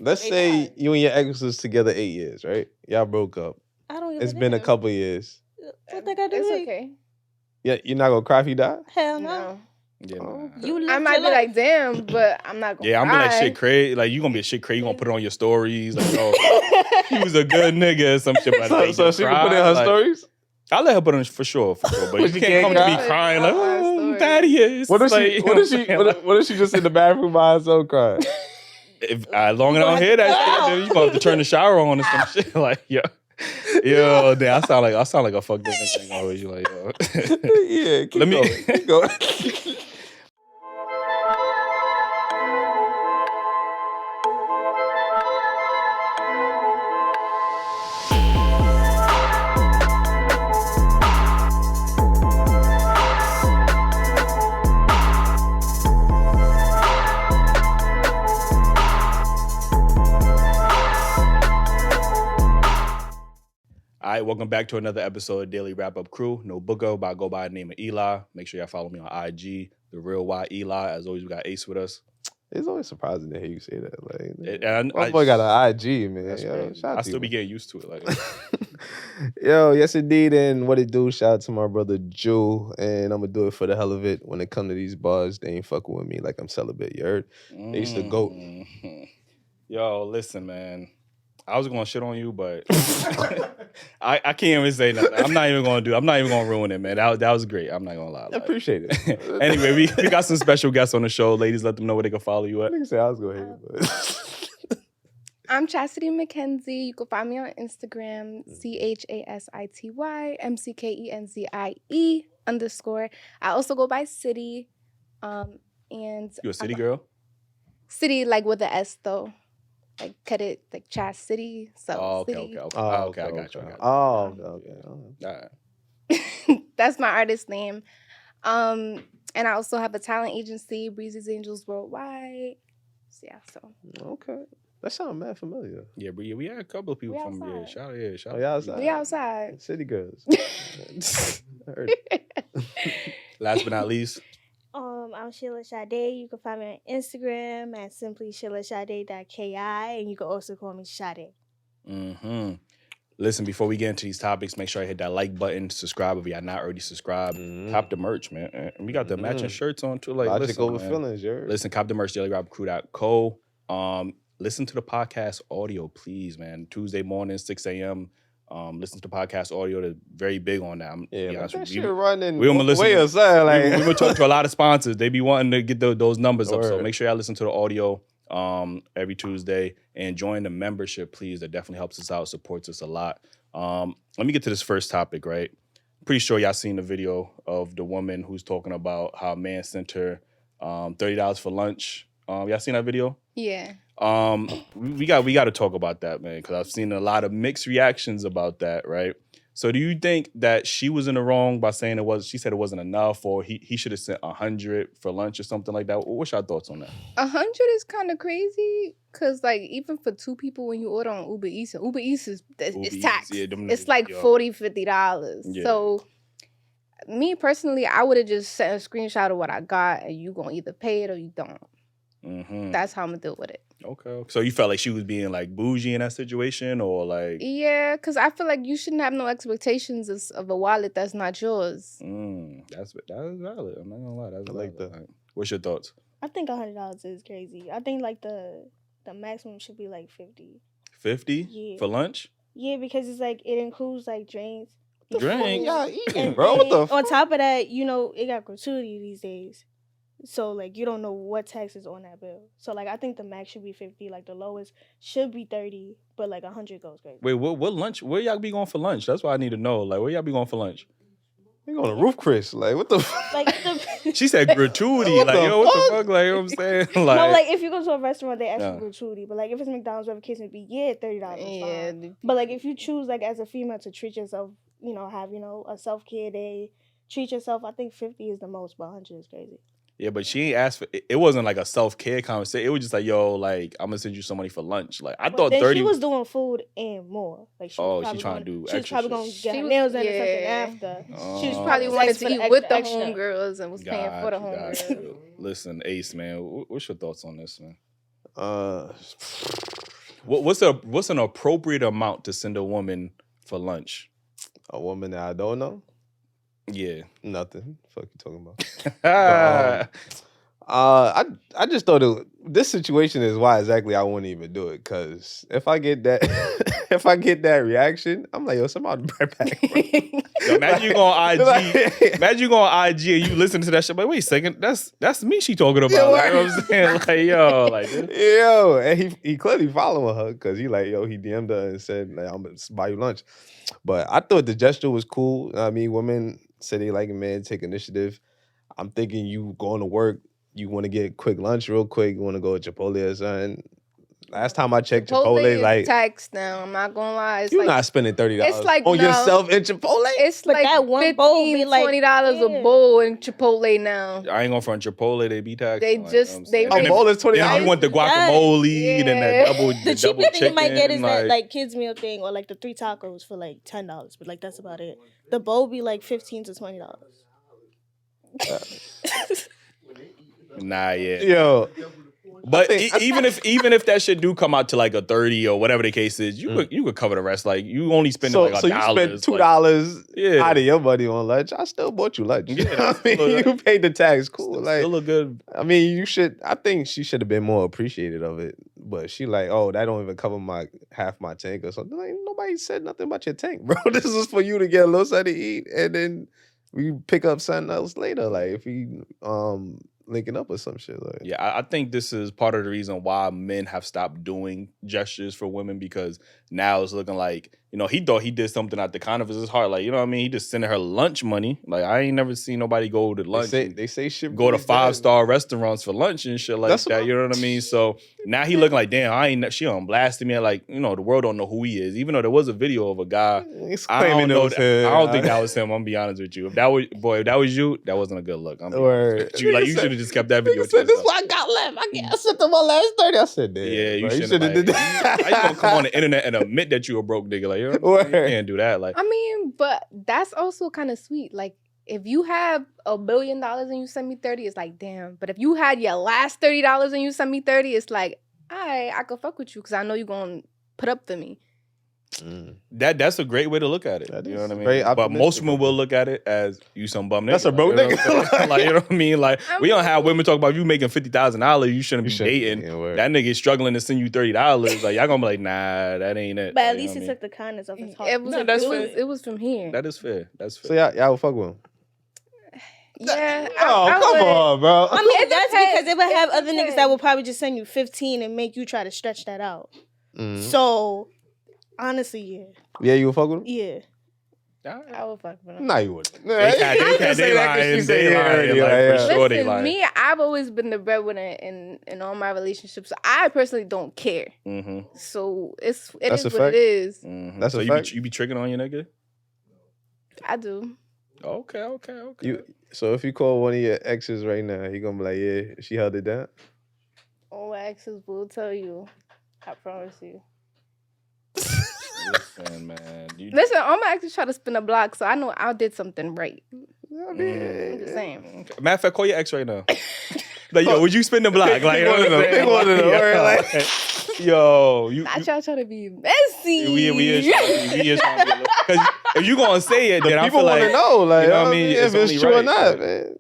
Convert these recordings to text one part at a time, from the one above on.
Let's say you and your ex was together 8 years, right? Y'all broke up. I don't. It's been a couple years. What they gotta do? It's okay. Yeah, you're not gonna cry if he died? Hell no. No. Yeah, Oh, nah. You I live might your be like, life. damn, but I'm not gonna Yeah, I'm gonna be like cry. shit crazy. Like you gonna be a shit crazy. You gonna put it on your stories. Like, oh, he was a good nigga or some shit. But like, so she can put in her stories? I'll let her put it on for sure. But you can't come to me crying like, oh, Thaddeus. What if like, she? What if she just in the bathroom by herself crying? If as long as I don't hear that shit, then you gonna have to turn the shower on or some shit. Like, yo, damn, I sound like a fucked up nigga. I ain't always like, yo. Yeah, keep going. All right, welcome back to another episode of Daily Wrap Up Crew. No booker, but I go by the name of Eli. Make sure y'all follow me on IG, the real Y Eli. As always, we got Ace with us. It's always surprising to hear you say that. Like, My boy got an IG, man. Yo, I still be getting used to it. Like, yo, yes indeed, and what it do? Shout out to my brother Jew, and I'm gonna do it for the hell of it. When it come to these bars, they ain't fucking with me like I'm celibate. You heard? They used to go. Yo, listen, man. I was gonna shit on you, but I can't even say nothing. I'm not even gonna ruin it, man. That was great. I'm not gonna lie. I appreciate it. Anyway, we got some special guests on the show. Ladies, let them know where they can follow you at. I say I was gonna hate it, but I'm Chastity McKenzie. You can find me on Instagram, CHASITY_MCKENZIE_. I also go by City. And You a city girl? City, like with the S though. Like cut it like Chastity. So okay. okay. I got you. Okay. All right. That's my artist name. And I also have a talent agency, Breezy's Angels Worldwide. So Okay. That sounds mad familiar. Yeah, but we had a couple of people We from outside. Shout Oh, y'all outside. we outside. City girls. I heard it. Last but not least. I'm Sheila Sade. You can find me on Instagram at simplySheilaSade.ki, and you can also call me Sade. Mm-hmm. Listen, before we get into these topics, make sure you hit that like button, subscribe if y'all not already subscribed. Cop the merch, man. And we got the matching shirts on too. Like, Logic listen, over man. feelings, you heard? Listen, cop the merch, dailyrapupcrew.co. Listen to the podcast audio, please, man. Tuesday morning, 6 a.m. Listen to the podcast audio. They're very big on that. That shit running we way outside. Like, we talk to a lot of sponsors. They be wanting to get those numbers up. So make sure y'all listen to the audio every Tuesday and join the membership, please. That definitely helps us out, supports us a lot. Let me get to this first topic, right? Pretty sure y'all seen the video of the woman who's talking about how a man sent her $30 for lunch. Y'all seen that video? Yeah. We got to talk about that, man, because I've seen a lot of mixed reactions about that, right? So do you think that she was in the wrong by saying she said it wasn't enough, or he should have sent 100 for lunch or something like that? What's your thoughts on that? 100 is kind of crazy, because like even for two people when you order on Uber Eats it's taxed. Yeah, it's like $40-$50. Yeah. So me personally, I would have just sent a screenshot of what I got, and you gonna either pay it or you don't. Mm-hmm. That's how I'm gonna deal with it. Okay. So you felt like she was being like bougie in that situation, or like? Yeah, because I feel like you shouldn't have no expectations of a wallet that's not yours. That's valid. I'm not gonna lie. That's like valid. that. Like, what's your thoughts? I think $100 is crazy. I think like the maximum should be like 50. 50? Yeah. For lunch? Yeah, because it's like it includes like drinks. Drinks? Y'all eating, And bro? What the on top of that, it got gratuity these days. So, like, you don't know what tax is on that bill. So, like, I think the max should be 50. Like, the lowest should be 30, but, like, 100 goes crazy. Wait, what lunch? Where y'all be going for lunch? That's what I need to know. Like, where y'all be going for lunch? You going to Roof Chris? Like, what the? Like, She said gratuity. What like, the yo, what the fuck? fuck? Like, you know what I'm saying? No, like, if you go to a restaurant, they ask Yeah. for gratuity. But, like, if it's McDonald's, whatever case may be, yeah, $30 is Yeah. fine. But, like, if you choose, like, as a female to treat yourself, have, a self-care day, treat yourself, I think 50 is the most, but 100 is crazy. Yeah, but she ain't asked for it. It wasn't like a self-care conversation. It was just like, yo, like, I'm gonna send you some money for lunch. Like, I thought then 30. she was doing food and more. Like, she was she trying to do She was extra probably going shit. to get her She nails was- done or something yeah. after. Oh. She was was probably like, wanted for to the eat with the extra. homegirls and was paying for the homegirls. Listen, Ace, man, what's your thoughts on this, man? What's an appropriate amount to send a woman for lunch? A woman that I don't know? Yeah. Nothing. Fuck you talking about? I just thought this situation is why exactly I wouldn't even do it. Cause if I get that reaction, I'm like, yo, somebody right back. Yo, imagine you go on IG. Imagine you go on IG and you listen to that shit. Like, wait a second, that's me. She talking about. Yo, like, you know what I'm saying? Like, yo, like, yo, and he clearly following her because he like, yo, he DM'd her and said, like, I'm gonna buy you lunch. But I thought the gesture was cool. I mean, women say they like a man take initiative. I'm thinking you going to work. You want to get quick lunch real quick. You want to go to Chipotle or something. Last time I checked, Chipotle is like tax now. I'm not gonna lie. It's you're like, not spending $30 it's like, on no. yourself in Chipotle. It's But like that one bowl be like $20 a bowl in Chipotle now. I ain't going front Chipotle. They be taxed. They like, just you know what I'm saying? they a bowl is $20. Then if you want the guacamole and that double the cheapest thing chicken, you might get is that like kids meal thing or like the 3 tacos for like $10, but like that's about it. The bowl be like $15 to $20. Nah, yeah. Yo, But even if that shit do come out to like a 30 or whatever the case is, you could cover the rest. Like you only spend like $1. So you spent $2 out of your money on lunch. I still bought you lunch. Yeah, I mean, you paid the tax. Cool. Like, still look good. I mean, you should. I think she should have been more appreciative of it. But she like, oh, that don't even cover my half my tank or something. Like, nobody said nothing about your tank, bro. This is for you to get a little something to eat, and then we pick up something else later. Like if we linking up or some shit. Like, yeah, I think this is part of the reason why men have stopped doing gestures for women, because now it's looking like, you know, he thought he did something out the kindness of his heart. Like, you know what I mean? He just sending her lunch money. Like, I ain't never seen nobody go to lunch. They say shit. Go to 5-star restaurants for lunch and shit like that. You know what I mean? So now he looking like, damn, she blasted me. Like, you know, the world don't know who he is. Even though there was a video of a guy. I don't know. I don't think that was him. I'm gonna be honest with you. If that was you, that wasn't a good look. You should have just kept that video. Said, this is what I got left. I sent them my last 30. I said, damn. Yeah, you should have did that. How you gonna come on the internet and admit that you a broke nigga? Like, you can't do that. Like, I mean, but that's also kind of sweet. Like, if you have $1 billion and you send me 30, it's like, damn. But if you had your last $30 and you send me 30, it's like, all right, I could fuck with you because I know you're gonna put up for me. That's a great way to look at it. You know what I mean? Very but most women will look at it as you some bum nigga. That's a broke nigga. Like, you know what I mean? Like, we don't have women talk about you making $50,000. You shouldn't be dating. That nigga is struggling to send you $30. Like, y'all gonna be like, nah, that ain't it. But at least it took the kindness of his heart. It was from here. That is fair. That's fair. So y'all will fuck with him. Yeah. Come on, bro. I mean, that's because it would have other niggas that will probably just send you 15 and make you try to stretch that out. Mm-hmm. So, honestly, yeah. Yeah, you will fuck with him? Yeah. I would fuck with him. No, you wouldn't. They lying. Listen, me, I've always been the breadwinner in all my relationships. So I personally don't care. Mm-hmm. So it is what it is. Mm-hmm. That's so you be tricking on your nigga? I do. Okay. So if you call one of your exes right now, he gonna be like, yeah, she held it down? All my exes will tell you. I promise you. Listen, man. Listen, all my exes try to spin a block, so I know I did something right. I'm just saying. Okay. Matter of fact, call your ex right now. Like, yo, would you spin the block? Like, yo, not y'all trying to be messy. We is trying to be. Because if you gonna say it, then I feel like people want to know, like, you know what I mean? If it's true or not, man.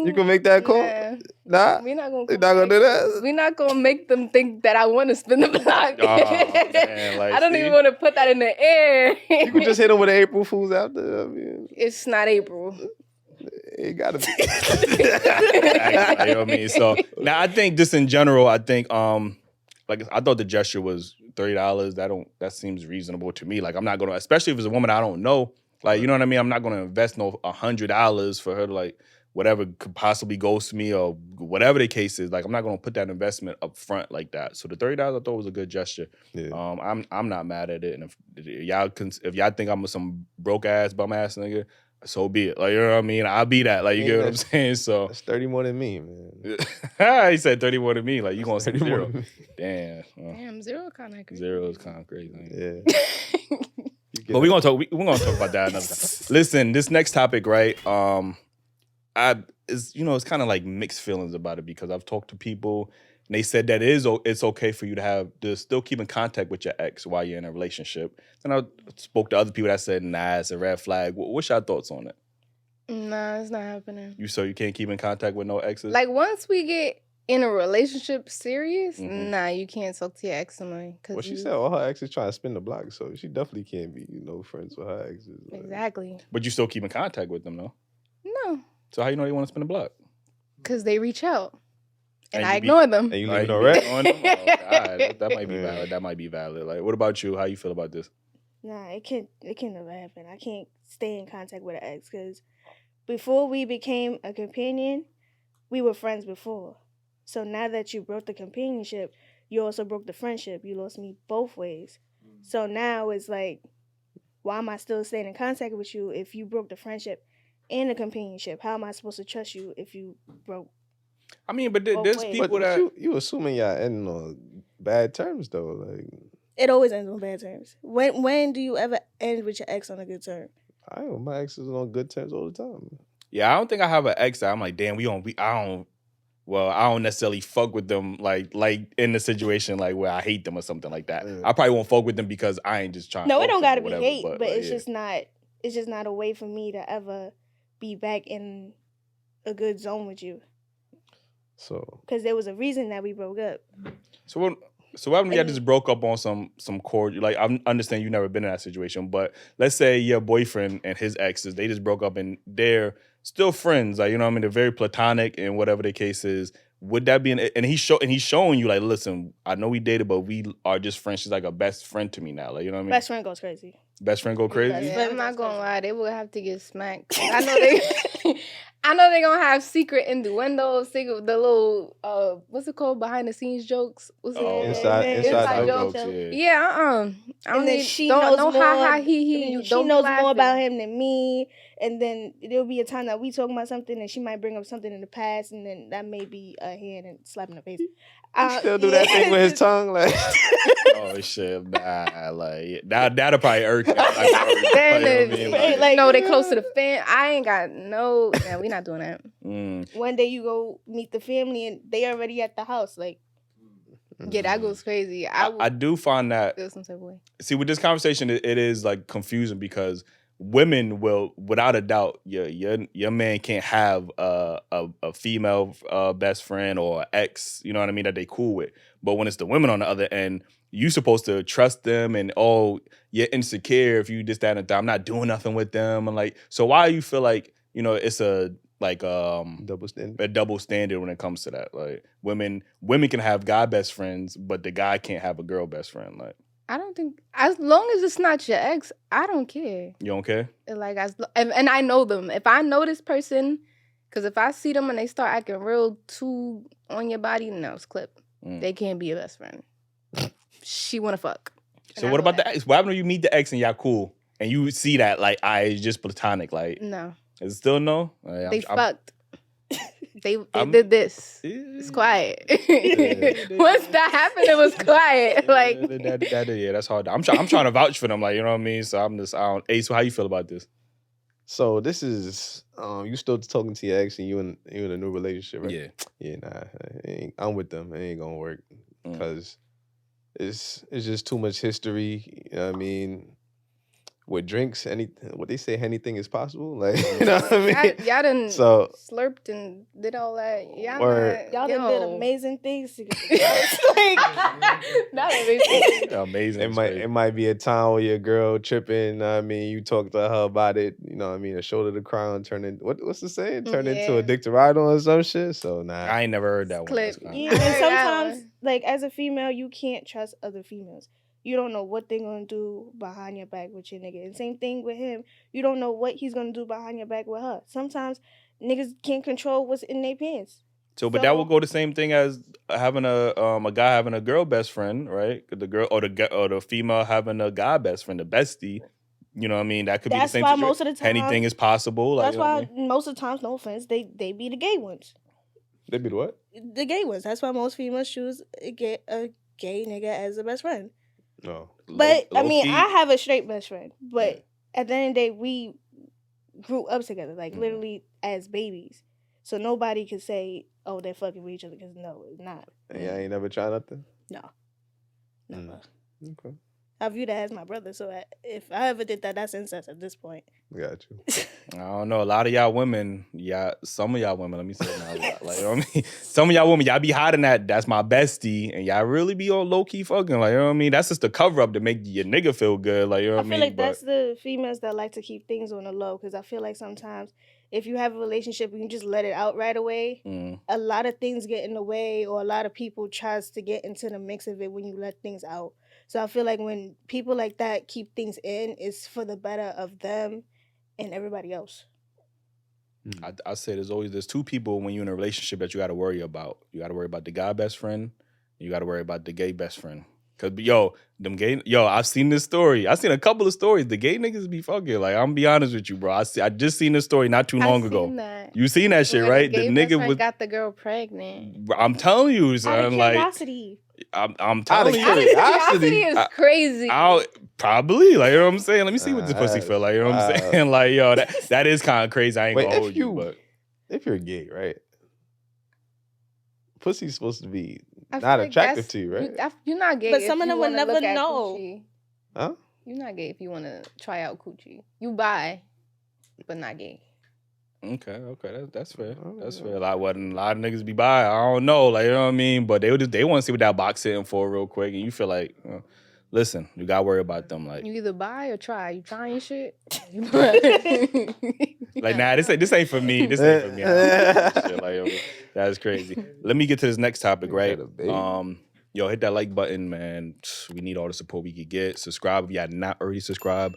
You can make that call. Yeah. Nah, we're not gonna do that. We're not gonna make them think that I want to spin the block. Oh, man, like, I don't even want to put that in the air. You can just hit them with an April Fool's after. I mean, it's not April. It gotta be. You know what I mean? So now I think just in general, I think like I thought the gesture was $30. That seems reasonable to me. Like, I'm not gonna, especially if it's a woman I don't know. Like, you know what I mean? I'm not gonna invest no $100 for her to, like, whatever could possibly ghost me or whatever the case is. Like, I'm not gonna put that investment up front like that. So the $30 I thought was a good gesture. Yeah. I'm not mad at it. And if y'all think I'm some broke ass bum ass nigga, so be it. Like, you know what I mean? I'll be that. Like, you get what I'm saying? So that's 30 more than me, man. He said 30 more than me. Like, you gonna say 0? Damn, 0 kind of crazy. 0 is kind of crazy. Yeah. But we're gonna talk about that another time. Listen, this next topic, right? It's kind of like mixed feelings about it, because I've talked to people And they said that it's okay for you to still keep in contact with your ex while you're in a relationship. And I spoke to other people that said, nah, it's a red flag. What's your thoughts on it? Nah, it's not happening. You can't keep in contact with no exes? Like, once we get in a relationship serious, nah, you can't talk to your ex anymore. Well, she said all her exes trying to spin the block, so she definitely can't be, friends with her exes. Exactly. But you still keep in contact with them, though? No. So how you know they want to spin the block? Because they reach out. And I you ignore them. And you leave no red? Oh, God. That might be valid. That might be valid. Like, what about you? How you feel about this? Nah, it can never happen. I can't stay in contact with an ex because before we became a companion, we were friends before. So now that you broke the companionship, you also broke the friendship. You lost me both ways. So now it's like, why am I still staying in contact with you if you broke the friendship and the companionship? How am I supposed to trust you if you broke? I mean, but there's ways. people But that... you assuming y'all ending on bad terms, though. Like, It always ends on bad terms. When do you ever end with your ex on a good term? I know my exes on good terms all the time. Yeah, I don't think I have an ex that I'm like, damn, I don't necessarily fuck with them like in the situation like where I hate them or something like that. Yeah. I probably won't fuck with them because I ain't just trying. No, to it don't gotta be hate, but like, it's just not. It's just not a way for me to ever be back in a good zone with you. So, because there was a reason that we broke up. So what happened if y'all just broke up on some cordial? Like, I understand you've never been in that situation, but let's say your boyfriend and his exes, they just broke up and they're still friends. Like, you know what I mean? They're very platonic and whatever the case is. Would that be and he's showing you like, listen, I know we dated, but we are just friends. She's like a best friend to me now. Like, you know what I mean? Best friend goes crazy. Best friend go crazy? Yeah, I'm not gonna lie, they would have to get smacked. I know they I know they're gonna have secret innuendos, the little what's it called, behind the scenes jokes? What's it called? Inside jokes. jokes. Yeah, I don't need, she don't knows know more. ha he. She knows more about him than me. And then there'll be a time that we talking about something and she might bring up something in the past, and then that may be a hand and slap in the face. Still do that thing with his tongue, like. Oh shit, nah, like that'll probably irk. Like, no, they close to the fan. I ain't got no. Yeah, we not doing that. One day you go meet the family and they already at the house, like. Yeah, that goes crazy. I do find that. Feel some type of way. See, with this conversation, it is like confusing because women will, without a doubt, your man can't have a female best friend or ex, you know what I mean, that they cool with. But when it's the women on the other end, you supposed to trust them and you're insecure if you this, that, and that. I'm not doing nothing with them. And like, so why do you feel like, it's a double standard when it comes to that? Like women can have guy best friends, but the guy can't have a girl best friend. Like, I don't think, as long as it's not your ex, I don't care. You don't care? Like, and I know them. If I know this person, because if I see them and they start acting real too on your body, no, it's clip. They can't be your best friend. She wanna fuck. So what about the ex? What happens when you meet the ex and y'all cool and you see that like it's just platonic? Like, no, is it still no? They fucked. They did this. It's quiet. Once that happened, it was quiet. Like yeah, that's hard. I'm trying to vouch for them. Like, you know what I mean. So I don't. Hey, so how you feel about this? So this is you still talking to your ex and you in a new relationship, right? Yeah. Nah, I'm with them. It ain't gonna work because it's just too much history. You know what I mean? With drinks, what they say, anything is possible. Like, you know what I mean? Y'all done slurped and did all that. Y'all done did amazing things together. Not amazing. Amazing. It might be a time where your girl tripping. You know what I mean, you talk to her about it. You know what I mean? A shoulder to cry on, what's the saying? Turn into a dick to ride on or some shit. So nah, I ain't never heard that one. Yeah, and sometimes, like as a female, you can't trust other females. You don't know what they're going to do behind your back with your nigga. And same thing with him. You don't know what he's going to do behind your back with her. Sometimes niggas can't control what's in their pants. So, but that will go the same thing as having a guy having a girl best friend, right? The girl or the female having a guy best friend, the bestie. You know what I mean? That could be the same situation. Most of the time, anything is possible. That's why most of the times, no offense, they be the gay ones. They be the what? The gay ones. That's why most females choose a gay nigga as a best friend. No. But I mean, I have a straight best friend. But at the end of the day, we grew up together, like literally as babies. So nobody could say, "Oh, they're fucking with each other," because no, it's not. Yeah, I ain't never tried nothing. No, never. Okay, I view that as my brother. So if I ever did that, that's incest at this point. got you. I don't know. A lot of y'all women, some of y'all women, let me say it now. Like, you know what I mean? Some of y'all women, y'all be hiding that's my bestie, and y'all really be on low key fucking. Like, you know what I mean? That's just the cover up to make your nigga feel good. Like, you know what I mean? I feel like that's the females that like to keep things on the low, because I feel like sometimes if you have a relationship and you just let it out right away, a lot of things get in the way, or a lot of people tries to get into the mix of it when you let things out. So I feel like when people like that keep things in, it's for the better of them and everybody else. I say there's two people when you're in a relationship that you got to worry about. You got to worry about the guy best friend, and you got to worry about the gay best friend. Cause I've seen this story. I've seen a couple of stories. The gay niggas be fucking. Like, I'm gonna be honest with you, bro. I just seen this story not too long ago. That. You seen that shit, right? The nigga got the girl pregnant. I'm telling you, son. Out of curiosity. I'm telling you. Curiosity is crazy. Probably, like, you know what I'm saying? Let me see what this pussy feel like. You know what I'm saying? Like, yo, that is kind of crazy. I ain't gonna hold you, but if you're gay, right? Pussy's supposed to be not like attractive to you, right? You're not gay, but some of them will never know. Huh? You're not gay if you want to try out coochie. You bi, but not gay. Okay, that's fair. That's fair. Like, what a lot of niggas be bi. I don't know, like, you know what I mean. But they want to see what that box sitting for real quick, and you feel like, listen, you gotta worry about them. Like, you either buy or try. You trying shit? Like, nah, this ain't for me. This ain't for me. Shit, like, that's crazy. Let me get to this next topic, right? Yo, hit that like button, man. We need all the support we could get. Subscribe if y'all not already subscribed.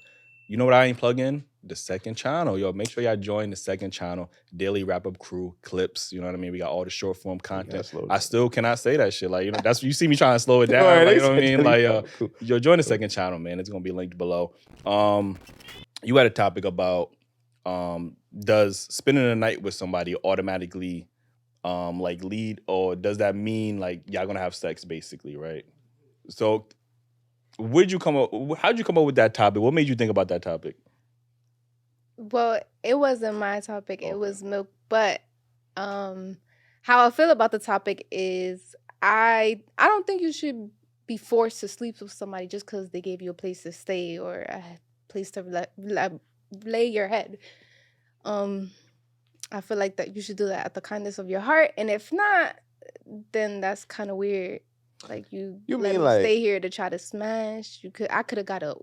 You know what I ain't plug in? The second channel. Yo, make sure y'all join the second channel. Dailyrapupcrew clips. You know what I mean? We got all the short form content. I still cannot say that shit. Like, you know, that's you see me trying to slow it down. Like, you know what I mean? Like, yo, join the second channel, man. It's gonna be linked below. You had a topic about does spending the night with somebody automatically like lead, or does that mean like y'all gonna have sex basically, right? So how'd you come up with that topic? What made you think about that topic? Well, it wasn't my topic. Okay. It was Milk. But how I feel about the topic is I don't think you should be forced to sleep with somebody just because they gave you a place to stay or a place to lay your head. I feel like that you should do that at the kindness of your heart, and if not, then that's kind of weird. Like, you let me like stay here to try to smash. I could have got a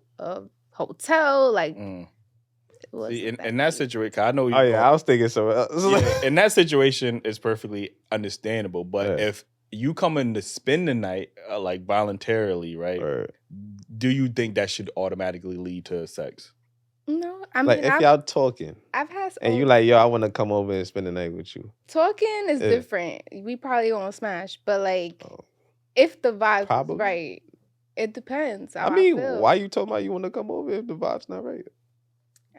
hotel. Like, see, in that situation, I know. I was thinking so. Yeah, in that situation, it's perfectly understandable. But if you come in to spend the night like voluntarily, right? Do you think that should automatically lead to sex? No, I mean, like if y'all talking, I've had and you like, yo, I want to come over and spend the night with you. Talking is different. We probably won't smash, but like, if the vibe is right, it depends. I mean, why you talking about you want to come over if the vibe's not right?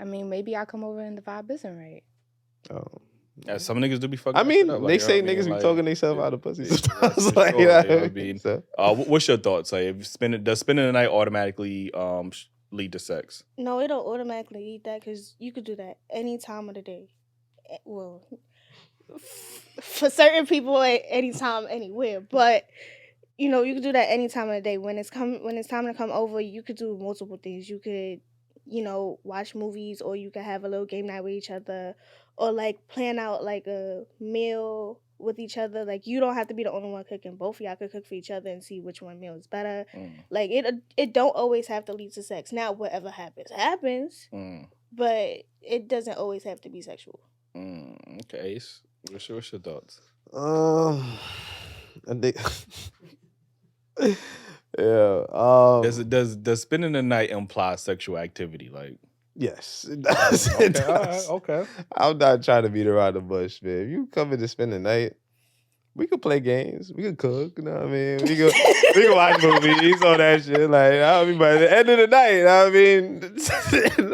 I mean, maybe I come over and the vibe isn't right. Oh. Yeah, some niggas do be fucking. I mean, up, they like, say niggas be talking themselves out of pussy. Like, you know what I mean? What's your thoughts? Like, does spending the night automatically lead to sex? No, it don't automatically lead that, because you could do that any time of the day. Well, for certain people, at any time, anywhere. But you know, you could do that any time of the day. When it's time to come over, you could do multiple things. You could, you know, watch movies, or you could have a little game night with each other, or like plan out like a meal with each other. Like, you don't have to be the only one cooking. Both of y'all could cook for each other and see which one meal is better. Like, it don't always have to lead to sex. Now, whatever happens. But it doesn't always have to be sexual. Okay, Ace, what's your thoughts? I think yeah. Does spending the night imply sexual activity? Like, yes, it does. Okay, it does. okay. I'm not trying to beat around the bush, man. If you come in to spend the night, we could play games. We could cook. You know what I mean? We could watch movies, all that shit. Like, I mean, by the end of the night, I mean,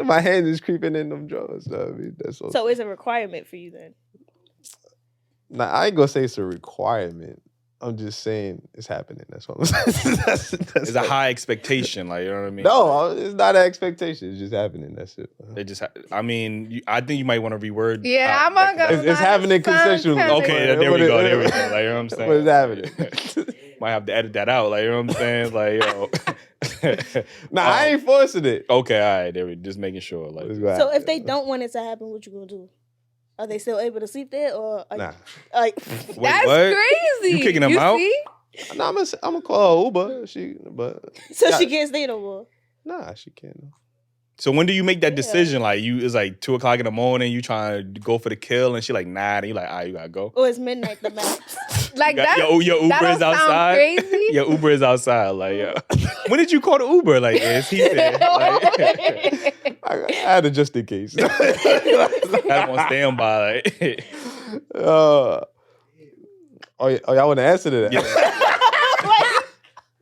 my hand is creeping in them drawers. I mean, that's all. So it's a requirement for you then? Nah, I ain't gonna say it's a requirement. I'm just saying it's happening. That's all. That's It's a high expectation, like you know what I mean. No, it's not an expectation. It's just happening. That's it. It just, I mean, I think you might want to reword. Yeah, I'm not gonna. It's happening consensually. Okay, there we go. There we go. Like you know what I'm saying. What is happening? Might have to edit that out. Like you know what I'm saying. Like yo. Nah, I ain't forcing it. Okay, all right. There we just making sure. Like So if they don't want it to happen, what you gonna do? Are they still able to sleep there, or Nah. like Wait, That's what? crazy. You kicking them out? See? Nah, I'm gonna call her Uber. so Yeah. she can't stay no more? Nah, she can't. So when do you make that decision? Like it's like 2:00 in the morning. You trying to go for the kill, and she like nah. And you like, all right, you gotta go. Or it's midnight the max? Like that. Your Uber that is don't sound outside. crazy. Your Uber is outside. Like yeah. When did you call the Uber? Like yes, he said. Like, I had it just in case. I'm on standby. Like. Oh, y'all want to answer to that? Yeah.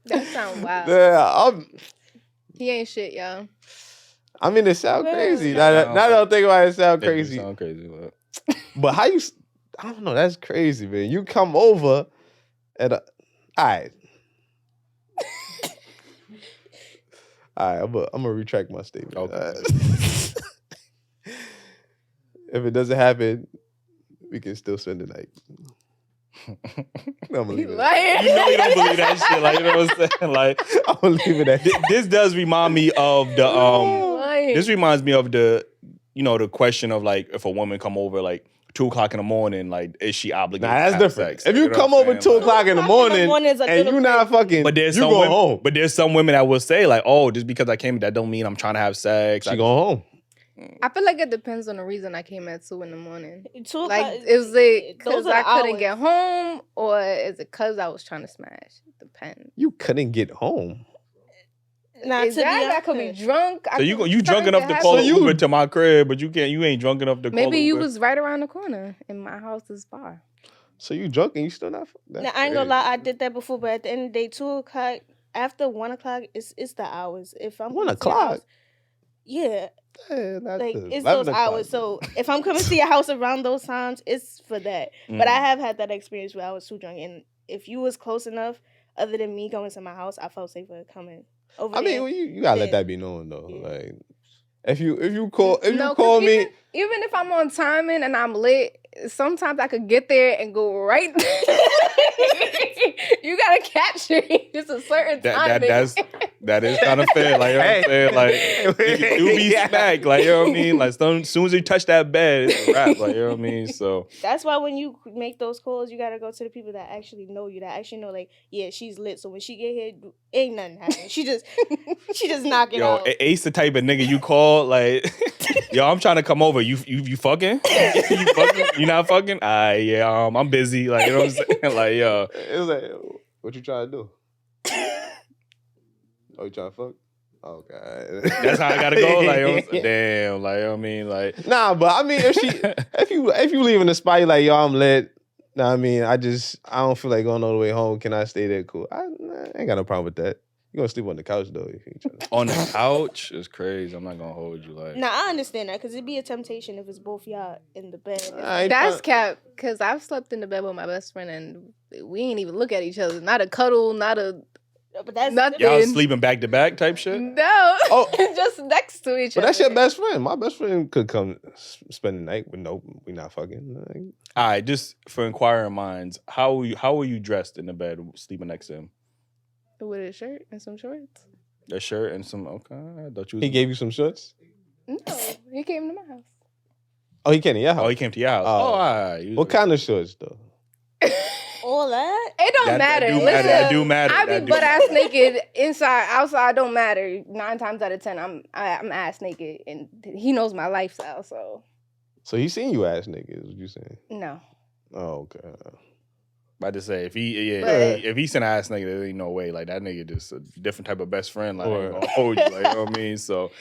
That sound wild. Yeah, He ain't shit, y'all. I mean, it sound Yeah. crazy. Now that I think about it, it sound That do crazy. sound crazy. But. But how you? I don't know. That's crazy, man. You come over and all right. All right, I'm gonna retract my statement. Okay. All right. If it doesn't happen, we can still spend the night. I'm gonna He leave it. lying. You know you don't believe that shit. Like you know what I'm saying. Like I'm gonna leave it at that. this does remind me of the Lying. This reminds me of the the question of like if a woman come over like 2:00 in the morning, like is she obligated? Nah, that's to have different. sex? If you know come what I'm over saying? 2:00 in the morning morning is a and little you not fucking, But there's you some go women, home. But there's some women that will say like, oh, just because I came, that don't mean I'm trying to have sex. She go home. I feel like it depends on the reason I came at 2 in the morning. 2 Like, o'clock- is it those because are I the couldn't hours. get home, or is it because I was trying to smash? It depends. You couldn't get home. Nah, Is to be that I could be honest. drunk? So you drunk enough to call Uber to my crib, but you ain't drunk enough to call Maybe you Uber. was right around the corner, and my house is far. So you drunk and you still not? Now, I ain't gonna lie, I did that before, but at the end of the day, 2 o'clock, after 1 o'clock, it's the hours. If I'm 1 coming to your o'clock? house- yeah, Not like the it's 11 those hours. o'clock. So if I'm coming to your house around those times, it's for that. But I have had that experience where I was too drunk, and if you was close enough, other than me going to my house, I felt safer coming over. I mean, there. well, you gotta let Yeah. that be known though. Yeah. Like if you call 'cause me. even if I'm on timing and I'm lit, sometimes I could get there and go right. You gotta capture it. It's a certain time. That is kind of fair. Like you know what I'm saying, like you do be smacked. Like you know what I mean. Like as soon as you touch that bed, it's a wrap. Like you know what I mean. So That's why when you make those calls, you gotta go to the people that actually know you, that actually know, like, yeah, she's lit. So when she get here, ain't nothing happening. She just knock it out. Ace the type of nigga you call like, yo, I'm trying to come over. You fucking? You fucking? You not fucking? Yeah, I'm busy. Like you know what I'm saying. Like yo, It's like, what you trying to do? Oh, you trying to fuck? Okay. that's how I gotta go. Like you know what I'm saying? Damn. Like you know what I mean, like Nah, but I mean, if you leaving the spot, you like, yo, I'm lit. Nah, I mean, I don't feel like going all the way home. Can I stay there? Cool. I ain't got no problem with that. You gonna sleep on the couch though? If you trying to. on the couch is crazy. I'm not gonna hold you. Like Now I understand that because it'd be a temptation if it's both y'all in the bed. I ain't That's tryna- cap, because I've slept in the bed with my best friend and we ain't even look at each other. Not a cuddle, not a But that's Nothing. y'all Then- sleeping back to back type shit. no. Oh. Just next to each But other. that's your best friend. My best friend could come spend the night with we not fucking. Like, All right, just for inquiring minds, how were you dressed in the bed sleeping next to him? With a shirt and some shorts. A shirt and some I thought you was, he gave you some shorts. No, he came to my house. Oh, he came to your house. Oh, he came to your house. Oh. Oh, all right. What kind of shorts though? all that. It don't That matter. do Listen, matter. That do matter. I That be do butt ass matter. naked inside, outside. Don't matter. 9 times out of 10, I'm ass naked, and he knows my lifestyle. So So he seen you ass nigga, is what you saying? no. Oh, okay. About to say if But- he sent ass nigga, there ain't no way. Like that nigga just a different type of best friend. Like I ain't Or- gonna hold you. Like you know what I mean. So,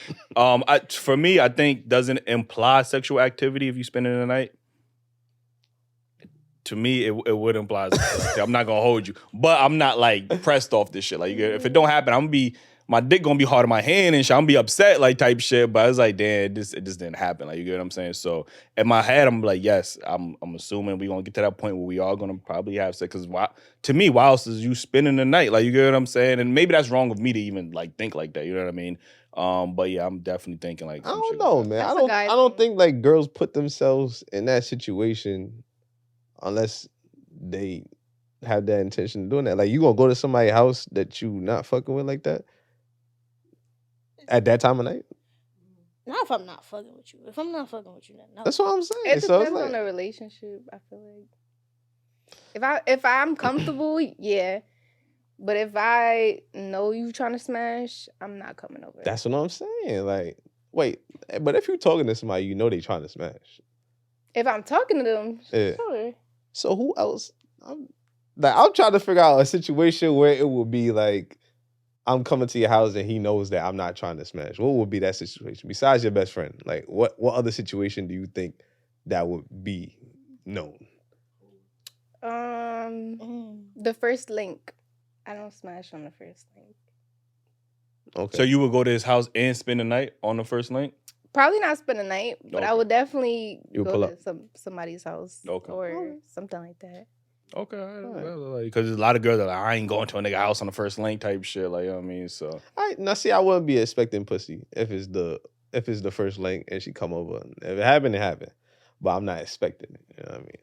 for me, I think doesn't imply sexual activity if you spend it the night. To me, it would imply sexual activity. I'm not gonna hold you, but I'm not like pressed off this shit. Like if it don't happen, I'm gonna be my dick gonna be hard in my hand and shit. I'm gonna be upset, like type shit. But I was like, damn, it just didn't happen. Like, you get what I'm saying? So in my head, I'm like, yes, I'm assuming we gonna get to that point where we are gonna probably have sex. Cause to me, why else is you spending the night? Like, you get what I'm saying? And maybe that's wrong of me to even like think like that. You know what I mean? But yeah, I'm definitely thinking like I some don't shit know, like that. man. That's I a guy don't thing. think like girls put themselves in that situation unless they have that intention of doing that. Like, you gonna go to somebody's house that you not fucking with like that at that time of night? Not if I'm not fucking with you. If I'm not fucking with you, then no. That's what I'm saying. It So it's depends like, on the relationship. I feel like if I'm comfortable, yeah. But if I know you trying to smash, I'm not coming over. that's what I'm saying. Like, wait, but if you're talking to somebody, you know they trying to smash. If I'm talking to them, Yeah. sure. So who else? I'm trying to figure out a situation where it would be like, I'm coming to your house and he knows that I'm not trying to smash. What would be that situation besides your best friend? Like, what other situation do you think that would be known? The first link. I don't smash on the first link. Okay. So you would go to his house and spend the night on the first night? Probably not spend a night, but I Okay. would definitely You go pull to somebody's house Okay. or something like that. Okay, because there's a lot of girls that are like, I ain't going to a nigga house on the first link type shit. Like, you know what I mean? So Now see, I wouldn't be expecting pussy if it's the first link and she come over. If it happened, it happened. But I'm not expecting it. You know what I mean?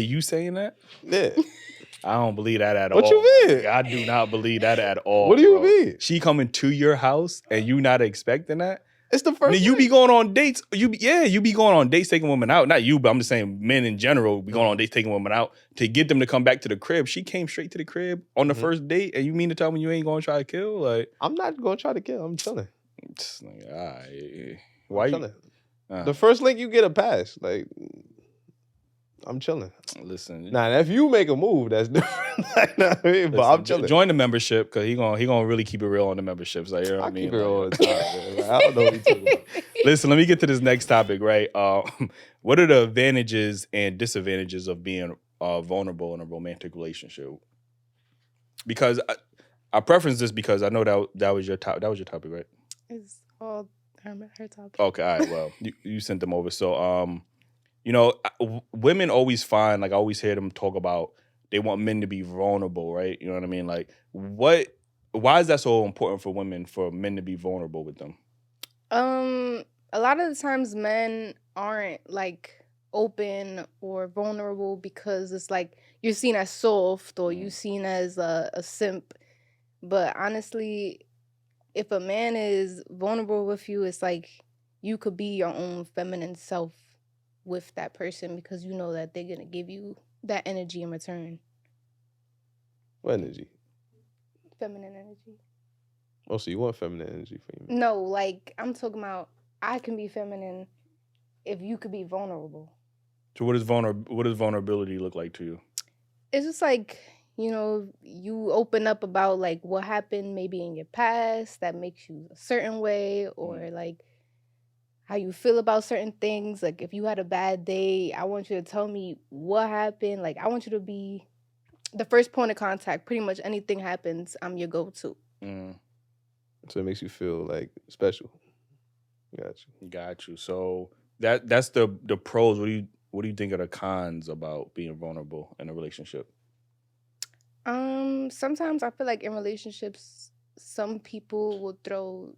you saying that? Yeah. I don't believe that at all. What you mean? Like, I do not believe that at all. What do you bro. mean? She coming to your house and you not expecting that? It's the I first mean, you link. be going on dates. You be going on dates taking women out. Not you, but I'm just saying men in general be going on dates taking women out to get them to come back to the crib. She came straight to the crib on the first date, and you mean to tell me you ain't gonna try to kill? Like, I'm not gonna try to kill. I'm chilling. like, alright. Why you chilling? The first link you get a pass. Like, I'm chilling. Listen, Now if you make a move, that's different. Like, nah, I mean, but I'm chilling. Join the membership because he gonna really keep it real on the memberships. Like, you know what I mean? Keep it all the Like, time. Man. Like, I don't know what you're talking about. listen, let me get to this next topic, right? What are the advantages and disadvantages of being vulnerable in a romantic relationship? Because I preference this because I know that was your top. That was your topic, right? It's all her topic. Okay, all right. Well, you sent them over. So, you know, women always find, like, I always hear them talk about they want men to be vulnerable, right? You know what I mean? Like, why is that so important for women, for men to be vulnerable with them? A lot of the times men aren't like open or vulnerable because it's like you're seen as soft or you're seen as a simp. But honestly, if a man is vulnerable with you, it's like you could be your own feminine self with that person because you know that they're gonna give you that energy in return. What energy? Feminine energy. Oh, so you want feminine energy for you? No, like I'm talking about I can be feminine if you could be vulnerable. So what does vulnerability look like to you? It's just like, you know, you open up about like what happened maybe in your past that makes you a certain way, or like how you feel about certain things. Like if you had a bad day, I want you to tell me what happened. Like I want you to be the first point of contact. Pretty much anything happens, I'm your go-to. So it makes you feel like special. Got you. So that's the pros. What do you think are the cons about being vulnerable in a relationship? Sometimes I feel like in relationships, some people will throw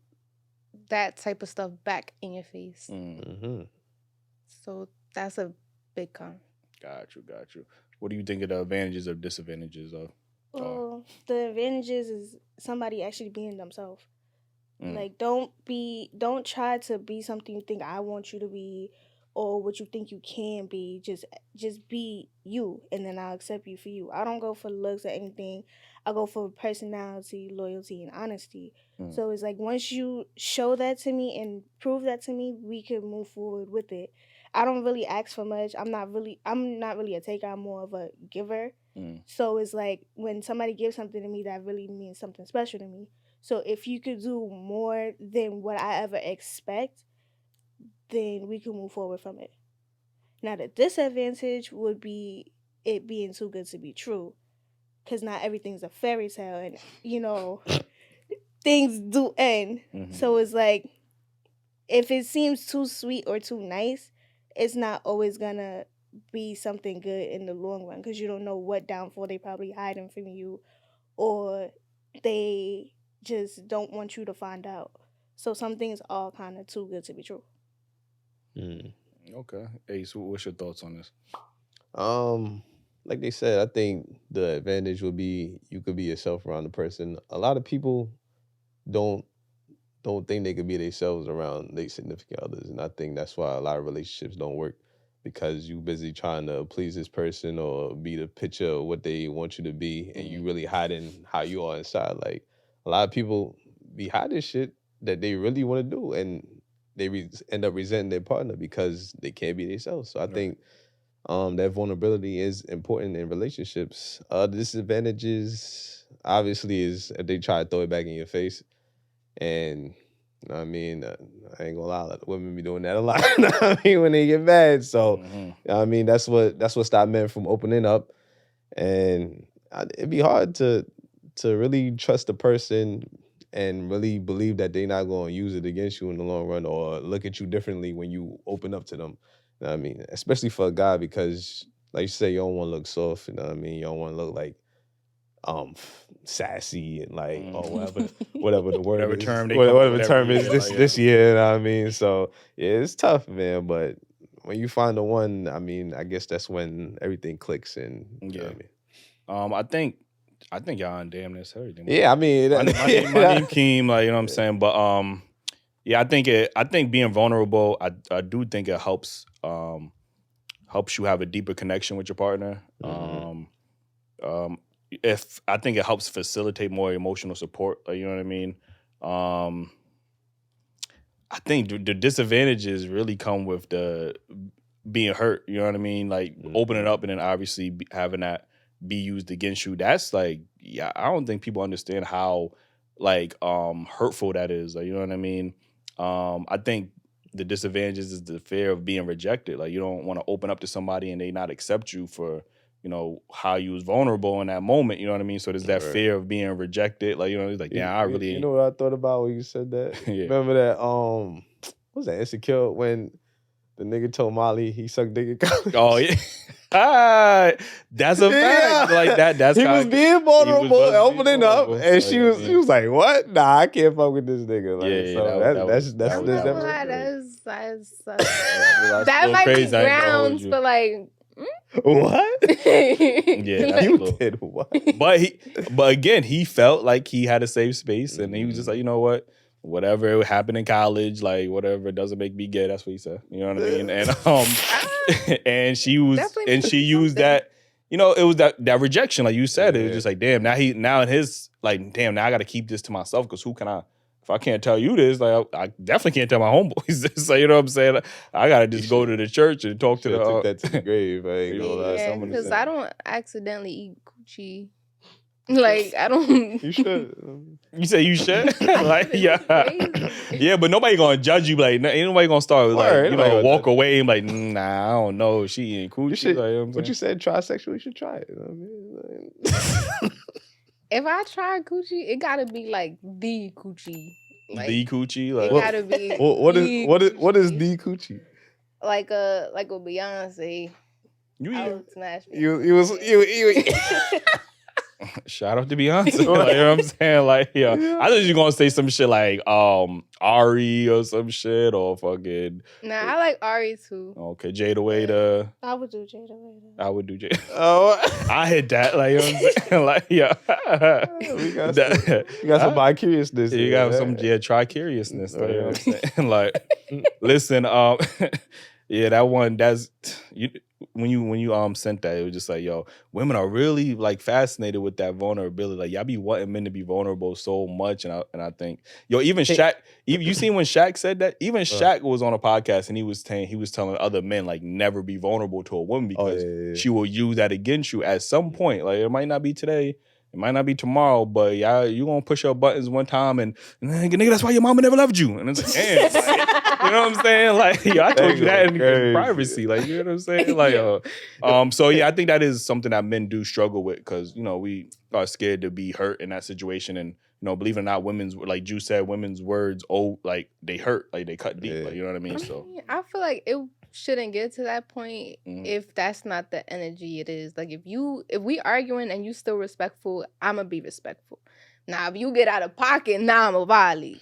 that type of stuff back in your face. So that's a big con. Got you. What do you think of the advantages or disadvantages of? Well, the advantages is somebody actually being themselves. Like don't try to be something you think I want you to be or what you think you can be. Just be you, and then I'll accept you for you. I don't go for looks or anything. I go for personality, loyalty, and honesty. So it's like once you show that to me and prove that to me, we can move forward with it. I don't really ask for much. I'm not really a taker. I'm more of a giver. So it's like when somebody gives something to me, that really means something special to me. So if you could do more than what I ever expect, then we can move forward from it. Now, the disadvantage would be it being too good to be true, because not everything's a fairy tale, and you know, things do end. Mhm. So it's like, if it seems too sweet or too nice, it's not always gonna be something good in the long run, because you don't know what downfall they probably hiding from you, or they just don't want you to find out. So some things are kind of too good to be true. Okay. Ace, what's your thoughts on this? Like they said, I think the advantage would be you could be yourself around the person. A lot of people don't think they could be themselves around their significant others, and I think that's why a lot of relationships don't work, because you busy trying to please this person or be the picture of what they want you to be, and you really hiding how you are inside. Like, a lot of people be hiding shit that they really want to do, and they end up resenting their partner because they can't be themselves. So I think that vulnerability is important in relationships. The disadvantages obviously is if they try to throw it back in your face, and I mean, I ain't gonna lie, a lot of women be doing that a lot. I mean, when they get mad. So I mean, that's what stopped men from opening up, and it'd be hard to really trust a person and really believe that they're not going to use it against you in the long run or look at you differently when you open up to them. You know what I mean, especially for a guy, because like you say, you don't want to look soft. You know what I mean, you don't want to look like sassy and like or whatever the word Whatever is, term they whatever come up term with is every year, this year. You know what I mean? So yeah, it's tough, man. But when you find the one, I mean, I guess that's when everything clicks. And you know what I mean? I think y'all on damn this everything. Yeah, I mean, my name Keem, like, you know what I'm saying. But yeah, I think being vulnerable, I do think it helps you have a deeper connection with your partner. If I think it helps facilitate more emotional support, like, you know what I mean. I think the disadvantages really come with the being hurt. You know what I mean? Like opening up and then obviously having that be used against you. That's like, yeah, I don't think people understand how like hurtful that is. Like, you know what I mean? I think the disadvantages is the fear of being rejected. Like, you don't want to open up to somebody and they not accept you for, you know, how you was vulnerable in that moment. You know what I mean? So there's that fear of being rejected. Like, you know, it's like, yeah, I really. You know what I thought about when you said that? Yeah. Remember that? What was that, Insecure, when the nigga told Molly he sucked dick in college? Oh yeah. That's a fact. Like that's he was being vulnerable, opening up, and she was like, "What? Nah, I can't fuck with this nigga." Like, Yeah, so that's I'm not gonna lie, that's that might be grounds, but like. What? Yeah, you did what? But again, he felt like he had a safe space, and he was just like, you know what, whatever happened in college, like whatever doesn't make me gay. That's what he said. You know what I mean? And and she used that. You know, it was that rejection, like you said. It was just like, damn. Now in his like, damn. Now I got to keep this to myself, because who can I? If I can't tell you this, like I definitely can't tell my homeboys this. So, you know what I'm saying? I gotta just go to the church and talk to the. Took that to the grave. I ain't gonna lie. Yeah, because I don't accidentally eat coochie. Like, I don't. You should. You say you should? Like, yeah, but nobody gonna judge you. Like, ain't nobody gonna start like, you know, walk away and like, nah, I don't know. She eating coochie. You should, like, you know what you said, trisexual. You should try it. You know what I mean? Like, if I try coochie, it gotta be like the coochie. Like, the coochie. Like, it gotta be. What is the coochie? Like a Beyonce. You smash me. You shout out to Beyonce. Like, you know what I'm saying? Like, yeah. I thought you were gonna say some shit like Ari or some shit, or fucking. Nah, I like Ari too. Okay, Jada Waiter. I would do Jada Waiter. I would do Jada. Oh, I hit that. Like, you know what I'm saying? Like, yeah. We got some bi-curiousness. You got some tri-curiousness. Like, you know what I'm saying? Like, listen, yeah, that one. That's you. When you sent that, it was just like, yo, women are really like fascinated with that vulnerability. Like, y'all be wanting men to be vulnerable so much, and I think, yo, even Shaq, you seen when Shaq said that? Even Shaq was on a podcast and he was telling other men like never be vulnerable to a woman, because she will use that against you at some point. Like, it might not be today, it might not be tomorrow, but yeah, you gonna push your buttons one time and nigga, that's why your mama never loved you. And it's like, damn, like, you know what I'm saying? Like, yo, I told you that in privacy. Like, you know what I'm saying? Like, so yeah, I think that is something that men do struggle with, because, you know, we are scared to be hurt in that situation and believe it or not, women's, like Ju said, women's words, like they hurt, like they cut deep, like, you know what I mean? So I feel like it shouldn't get to that point if that's not the energy it is. Like if we arguing and you still respectful, I'ma be respectful. Now if you get out of pocket, now I'm a volley.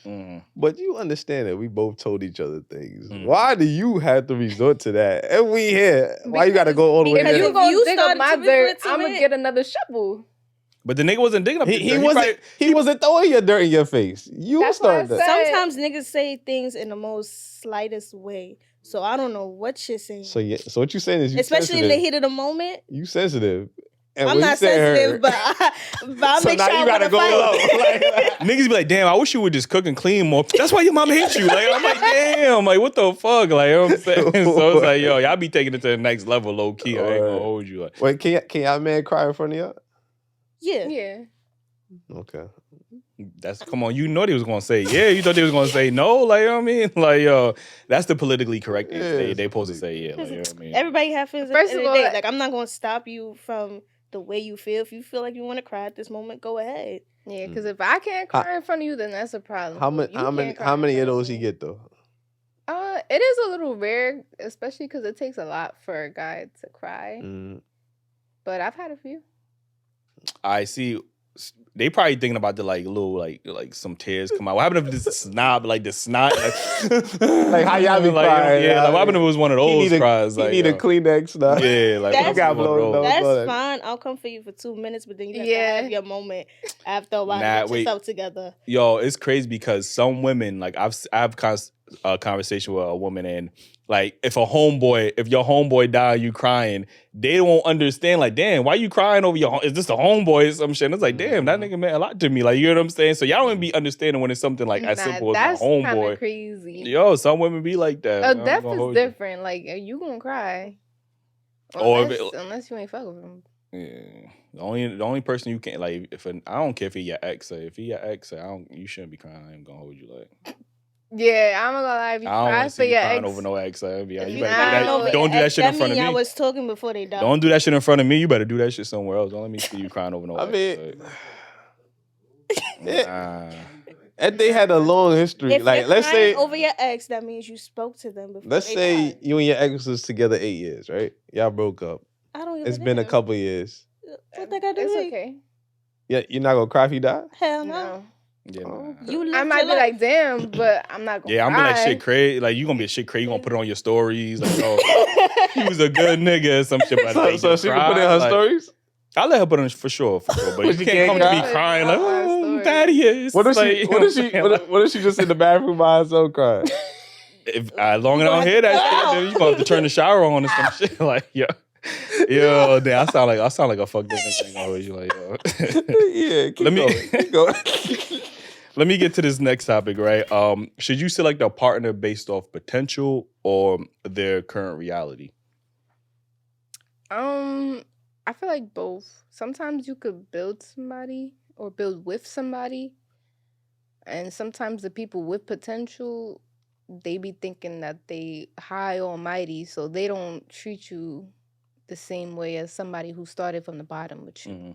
But you understand that we both told each other things. Why do you have to resort to that? And we here. Why you gotta go all the way Because there? you gonna dig up my dirt, I'm gonna get another shovel. But the nigga wasn't digging up his dirt. He wasn't throwing your dirt in your face. You started that. Sometimes niggas say things in the most slightest way. So I don't know what you're saying. So what you saying is you especially sensitive. in the heat of the moment. You sensitive. And I'm not sensitive, but I'll so make now sure you I gotta go low. Niggas be like, damn, I wish you would just cook and clean more. That's why your mama hates you. Like, I'm like, damn, like, what the fuck? Like, you know what I'm saying? So it's like, yo, y'all be taking it to the next level, low key. I ain't gonna hold you. Like, wait, can y'all man cry in front of y'all? Yeah. Okay. Come on, you know they was gonna say, yeah, you thought they was gonna say no, like, you know what I mean? Like, yo, that's the politically correct thing. They supposed to say, yeah, like, you know what I mean? Everybody have feelings. First of all, like, I'm not gonna stop you from the way you feel. If you feel like you want to cry at this moment, go ahead. Yeah, because if I can't cry in front of you, then that's a problem. How many of those you get though? It is a little rare, especially because it takes a lot for a guy to cry. But I've had a few. I see. They probably thinking about the like little like some tears come out. What happened if this snot like like how y'all be crying? Yeah, like what happened if it was one of those cries? You like, need a Kleenex stuff. Yeah, like that's fine. I'll come for you for 2 minutes, but then you have to have your moment after a while to get yourself together. Yo, it's crazy because some women, like I've a conversation with a woman, and like if your homeboy die, you crying, they won't understand. Like, damn, why you crying over is this a homeboy or some shit? And it's like, damn, that nigga meant a lot to me. Like, you know what I'm saying? So y'all don't even be understanding when it's something like as simple as a homeboy. That's kind of crazy. Yo, some women be like that. Death is different. Like, you gonna cry unless you ain't fuck with him. Yeah, the only person you can't like I don't care if he your ex or if he your ex, you shouldn't be crying. I ain't gonna hold you like. Yeah, I'm not gonna lie. If you cry for your ex, over no ex, you better don't do that shit in front of me. I was talking before they died. Don't do that shit in front of me. You better do that shit somewhere else. Don't let me see you crying over no ex. And they had a long history. If like, let's say over your ex, that means you spoke to them before. Let's say you and your ex was together 8 years, right? Y'all broke up. I don't. It's been a couple years. What they got to do? It's okay. Yeah, you're not gonna cry if he died? Hell no. Yeah, I might be like, damn, but I'm not gonna. Yeah, I'm gonna be like shit crazy. Like you gonna be shit crazy. You gonna put it on your stories. Like, oh, he was a good nigga or some shit. But so she can put it in her stories. I'll let her put it in for sure. But you can't come to me crying like, oh, Thaddeus. What if she just in the bathroom by herself crying? If as long as I don't hear that shit, then you gonna have to turn the shower on or some shit. Like, yo, damn, I sound like a fucked up nigga. Always, like, yo. Yeah, keep going. Let me get to this next topic, right? Should you select a partner based off potential or their current reality? I feel like both. Sometimes you could build somebody or build with somebody, and sometimes the people with potential, they be thinking that they high almighty, so they don't treat you the same way as somebody who started from the bottom with you. Mm-hmm.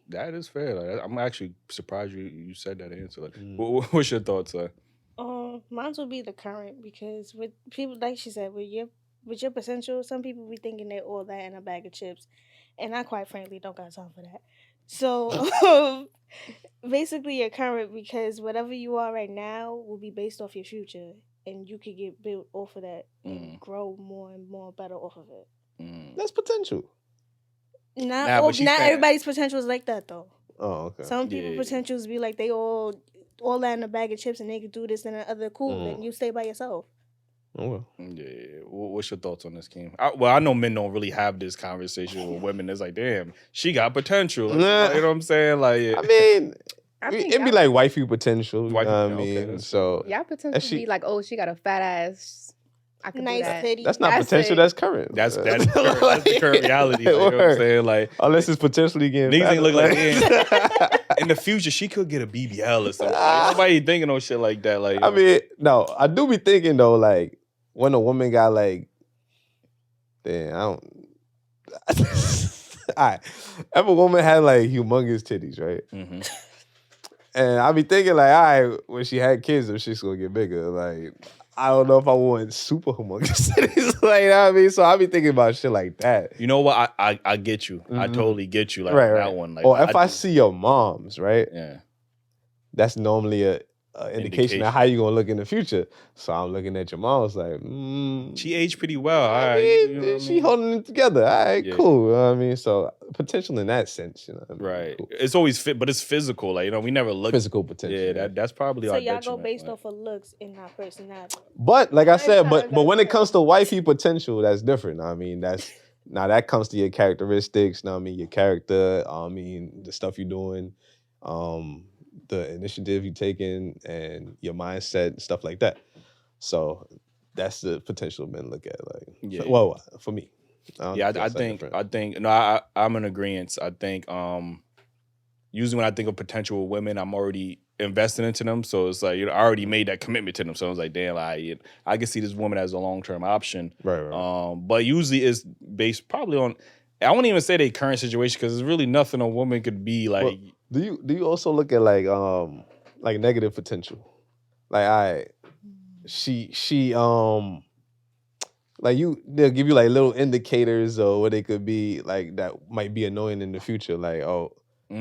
That is fair. Like, I'm actually surprised you said that answer. Like, what's your thoughts, sir? Mine would be the current, because with people, like she said, with your potential, some people be thinking they're all that in a bag of chips, and I quite frankly don't got time for that. So basically, your current, because whatever you are right now will be based off your future, and you could get built off of that and grow more and more better off of it. That's potential. Not everybody's potential is like that though. Oh, okay. Some people potentials be like they all that in a bag of chips and they could do this and the other cool, and you stay by yourself. Oh well. Yeah. What's your thoughts on this, Kim? I know men don't really have this conversation with women. It's like, damn, she got potential. Nah. You know what I'm saying? Like, I mean, it'd be like wifey potential. You know what I mean? Okay, so y'all potential be like, oh, she got a fat ass. I can nice titty. That's not potential. That's current. That's current. That's the current reality. Like, you know what I'm saying? Like, unless it's potentially getting niggas ain't look like in the future she could get a BBL or something. Like, nobody thinking no shit like that. Like, I mean, no, I do be thinking though, like when a woman got like, damn, I don't. All right, if a woman had like humongous titties, right? Mm-hmm. And I be thinking like, all right, when she had kids, them shit's gonna get bigger. Like, I don't know if I want super humongous titties. Like, you know what I mean? So I be thinking about shit like that. You know what? I get you. I Mhm. totally get you. Like Right, on right. that one. Like, Or if I see your mom's, right? yeah, That's normally a indication of how you gonna look in the future. So I'm looking at your mom. I was like, she aged pretty well. All I right, mean, you know what I she mean? holding it together. All right, Yeah. cool. You know what I mean? So potential in that sense, you know what I mean? Right. Cool. It's always fit, but it's physical. Like, you know, we never look Physical potential. Yeah, that's probably So our y'all go detriment, based like. off of looks and not personality. But like I said, Sometimes but when it that's comes to wifey potential, that's different. I mean, that's now that comes to your characteristics. Now, I mean, your character. I mean, the stuff you're doing, the initiative you're taking, and your mindset and stuff like that. So that's the potential men look at. Like, Yeah. well, for me, Yeah, guess that's different. I'm in agreement. I think usually when I think of potential women, I'm already invested into them. So it's like, you know, I already made that commitment to them. So I was like, damn, I can see this woman as a long-term option. Right. But usually it's based probably on, I won't even say their current situation because there's really nothing a woman could be like. Well, do you also look at like negative potential? Like she like they'll give you like little indicators or what they could be like that might be annoying in the future. Like, oh,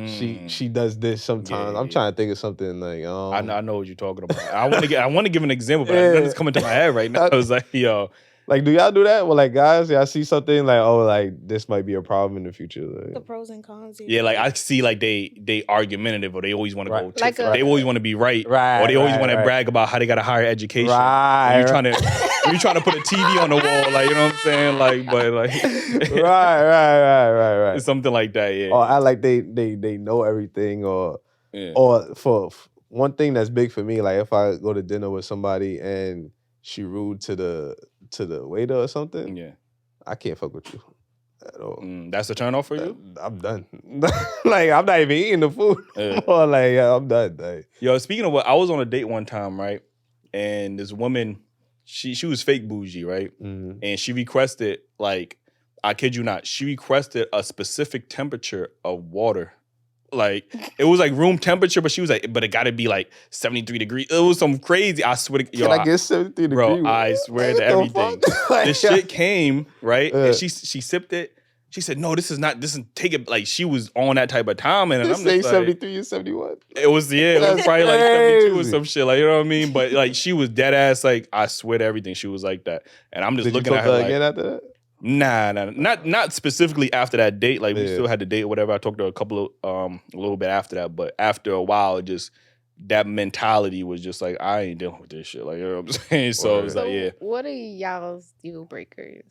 she does this sometimes. Yeah. I'm trying to think of something like I know what you're talking about. I want to give an example, but nothing's coming to my head right now. I was like, yo. Like, do y'all do that? Well, like guys, y'all see something like, oh, like this might be a problem in the future. Like, The pros and cons. Yeah, like I see like they argumentative or they always want to go Like they always want to be right. Or they always want to brag about how they got a higher education. Right. When you're trying to put a TV on the wall, like, you know what I'm saying? Like, but like right. It's something like that, yeah. Or I like they know everything or for one thing that's big for me, like if I go to dinner with somebody and she rude to the waiter or something, yeah, I can't fuck with you at all. That's a turn off for you? I'm done. Like I'm not even eating the food. Or like I'm done. Like, yo, speaking of what, I was on a date one time, right? And this woman, she was fake bougie, right? mm-hmm. And she requested, like, I kid you not, she requested a specific temperature of water. Like, it was like room temperature, but she was like, but it gotta be like 73 degrees. It was some crazy, I swear to Can I get 73 degrees? Bro, I swear to everything. This shit came, right? And she sipped it. She said, no, this is take it, like she was on that type of time. And I'm just like, 73 and 71? It was probably like 72 or some shit, like, you know what I mean? But like she was dead ass, like, I swear to everything, she was like that. And I'm just looking at her like, again after that? Nah, not specifically after that date. Like we still had the date or whatever. I talked to her a little bit after that, but after a while, just that mentality was just like, I ain't dealing with this shit. Like, you know what I'm saying? So it's like, yeah. What are y'all's deal breakers?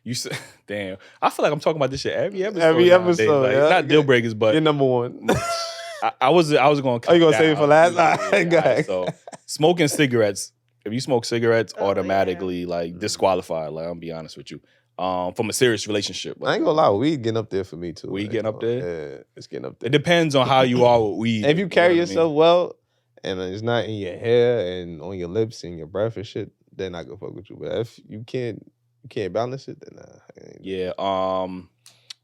You said, damn. I feel like I'm talking about this shit every episode. Every episode, like, yeah. Not deal breakers, but you're number one. I was going to. Are you gonna save it for last? Go ahead. So smoking cigarettes. If you smoke cigarettes, automatically like disqualified. Like, I'll be honest with you. From a serious relationship. I ain't gonna lie, weed getting up there for me too. Weed getting up there? Yeah, it's getting up there. It depends on how you are with weed. If you carry yourself well, and it's not in your hair and on your lips and your breath and shit, then I go fuck with you. But if you can't balance it, then yeah.